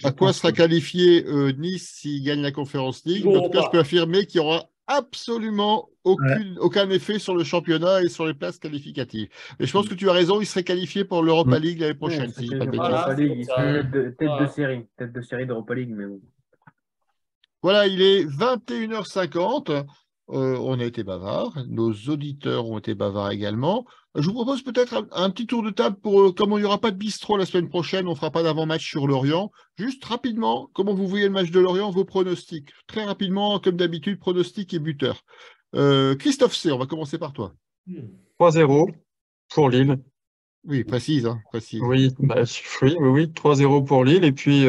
à quoi sera qualifié Nice s'il gagne la Conference League, mais en tout cas, je peux affirmer qu'il n'y aura absolument aucun effet sur le championnat et sur les places qualificatives. Et je pense que tu as raison, il serait qualifié pour l'Europa League l'année prochaine, si je dis pas de bêtises. Europa League, tête de série d'Europa League, mais bon. Voilà, il est 21h50. On a été bavards. Nos auditeurs ont été bavards également. Je vous propose peut-être un petit tour de table pour, comme il n'y aura pas de bistrot la semaine prochaine, on ne fera pas d'avant-match sur Lorient. Juste rapidement, comment vous voyez le match de Lorient, vos pronostics? Très rapidement, comme d'habitude, pronostics et buteurs. Christophe C, on va commencer par toi. 3-0 pour Lille. Oui, précise, hein, précise. Oui, oui, 3-0 pour Lille. Et puis,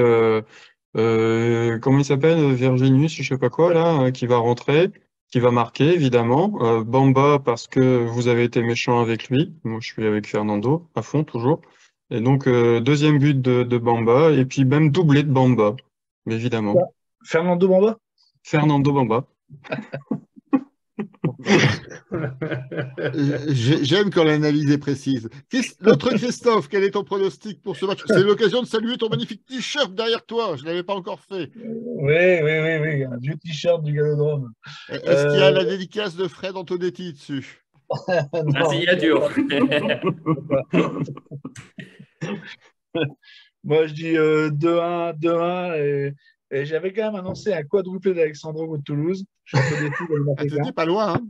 comment il s'appelle? Virginius, je sais pas quoi, là, qui va rentrer, qui va marquer, évidemment. Bamba, parce que vous avez été méchant avec lui. Moi, je suis avec Fernando, à fond, toujours. Et donc, deuxième but de Bamba, et puis même doublé de Bamba, évidemment. Fernando Bamba? Fernando Bamba. J'aime quand l'analyse est précise. Notre Christophe, quel est ton pronostic pour ce match? C'est l'occasion de saluer ton magnifique t-shirt derrière toi. Je ne l'avais pas encore fait. Oui. Un vieux t-shirt du Galodrome. Est-ce qu'il y a la dédicace de Fred Antonetti dessus? La signature. Moi, je dis 2-1, 2-1. Et j'avais quand même annoncé un quadruplé d'Alexandro contre Toulouse. Je suis un peu déçu de le marquer. C'était pas loin, hein?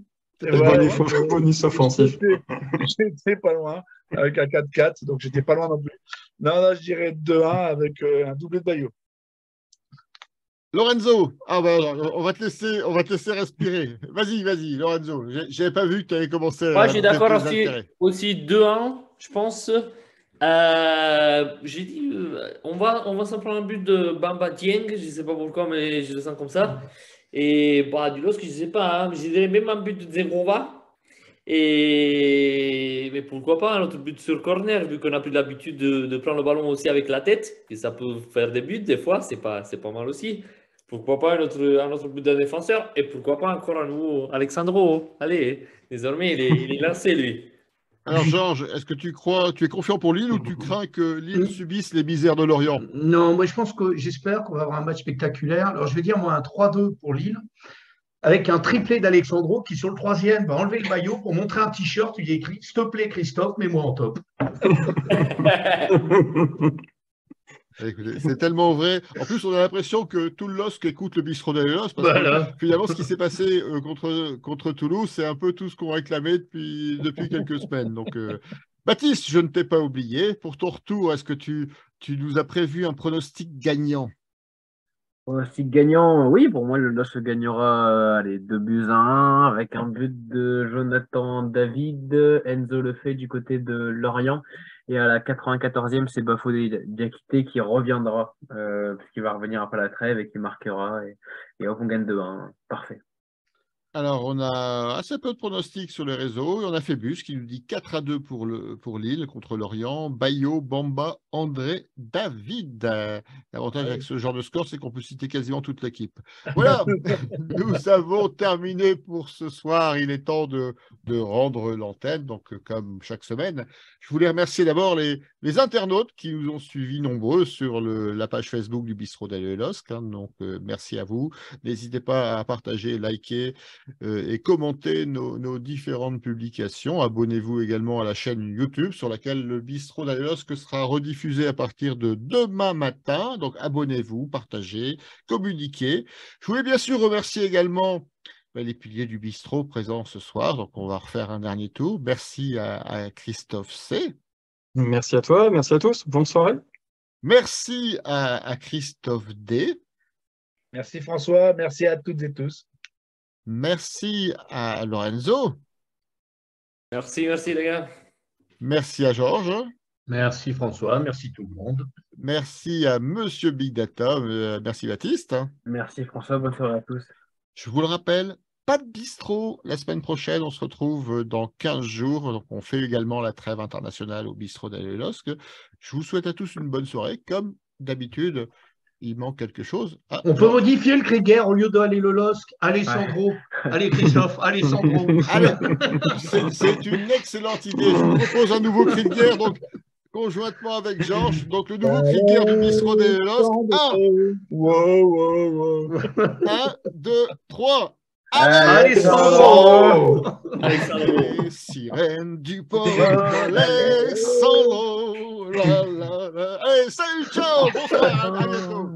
Bonus offensif. J'étais pas loin avec un 4-4, donc j'étais pas loin non plus. Non, je dirais 2-1 avec un doublé de Bayo. Lorenzo, on va te laisser respirer. Vas-y, Lorenzo. J'avais pas vu que tu avais commencé. Moi, je suis d'accord aussi 2-1, je pense. J'ai dit, on va s'en prendre un but de Bamba Dieng, je ne sais pas pourquoi, mais je le sens comme ça. Et du LOSC, je ne sais pas, hein, je dirais même un but de Zerova. Mais pourquoi pas un autre but sur corner, vu qu'on a plus l'habitude de prendre le ballon aussi avec la tête, et ça peut faire des buts des fois, c'est pas mal aussi. Pourquoi pas un autre but d'un défenseur, et pourquoi pas encore un nouveau Alexandro. Allez, désormais, il est lancé, lui. Alors, Georges, est-ce que tu es confiant pour Lille ou tu crains que Lille subisse les misères de Lorient? Non, moi j'espère qu'on va avoir un match spectaculaire. Alors je vais dire moi un 3-2 pour Lille, avec un triplé d'Alexandro qui sur le troisième va enlever le maillot pour montrer un t-shirt où il y a écrit « S'il te plaît Christophe, mets-moi en top ». Écoutez, c'est tellement vrai. En plus, on a l'impression que tout le LOSC écoute le bistrot des LOSC, parce que finalement, ce qui s'est passé contre Toulouse, c'est un peu tout ce qu'on réclamait depuis quelques semaines. Donc, Baptiste, je ne t'ai pas oublié. Pour ton retour, est-ce que tu nous as prévu un pronostic gagnant? Pronostic gagnant, oui, pour moi, le LOSC gagnera 2-1 avec un but de Jonathan David, Enzo Lefebvre du côté de Lorient. Et à la 94e, c'est Bafodé Diakité qui reviendra, puisqu'il va revenir après la trêve et qui marquera. Et hop, on gagne 2-1. Parfait. Alors, on a assez peu de pronostics sur les réseaux. Et on a Phébus qui nous dit 4-2 pour Lille contre Lorient. Bayo, Bamba, André, David. L'avantage avec ce genre de score, c'est qu'on peut citer quasiment toute l'équipe. Voilà, nous avons terminé pour ce soir. Il est temps de rendre l'antenne, donc comme chaque semaine. Je voulais remercier d'abord les internautes qui nous ont suivis nombreux sur la page Facebook du Bistrot des LOSC. Donc, merci à vous. N'hésitez pas à partager, liker et commentez nos différentes publications. Abonnez-vous également à la chaîne YouTube sur laquelle le Bistrot des LOSC sera rediffusé à partir de demain matin. Donc, abonnez-vous, partagez, communiquez. Je voulais bien sûr remercier également les piliers du bistrot présents ce soir. Donc, on va refaire un dernier tour. Merci à Christophe C. Merci à toi, merci à tous. Bonne soirée. Merci à Christophe D. Merci François, merci à toutes et tous. Merci à Lorenzo. Merci les gars. Merci à Georges. Merci François, merci tout le monde. Merci à Monsieur Big Data. Merci Baptiste. Merci François, bonne soirée à tous. Je vous le rappelle, pas de bistrot la semaine prochaine. On se retrouve dans 15 jours. Donc, on fait également la trêve internationale au bistrot d'Allé-le-Losc. Je vous souhaite à tous une bonne soirée. Comme d'habitude, il manque quelque chose. Ah, On peut modifier le cri de guerre au lieu d'aller le LOSC. Alessandro. Allez, Christophe. Alessandro. Allez, c'est une excellente idée. Je vous propose un nouveau cri de guerre. Donc, conjointement avec Georges. Donc, le nouveau cri de guerre du bistrot d'Allé-le-Losc. 1, 2, 3. Alessandro. Les sirènes du port d'Alessandro. Allez, salut, ciao, bonsoir, à bientôt.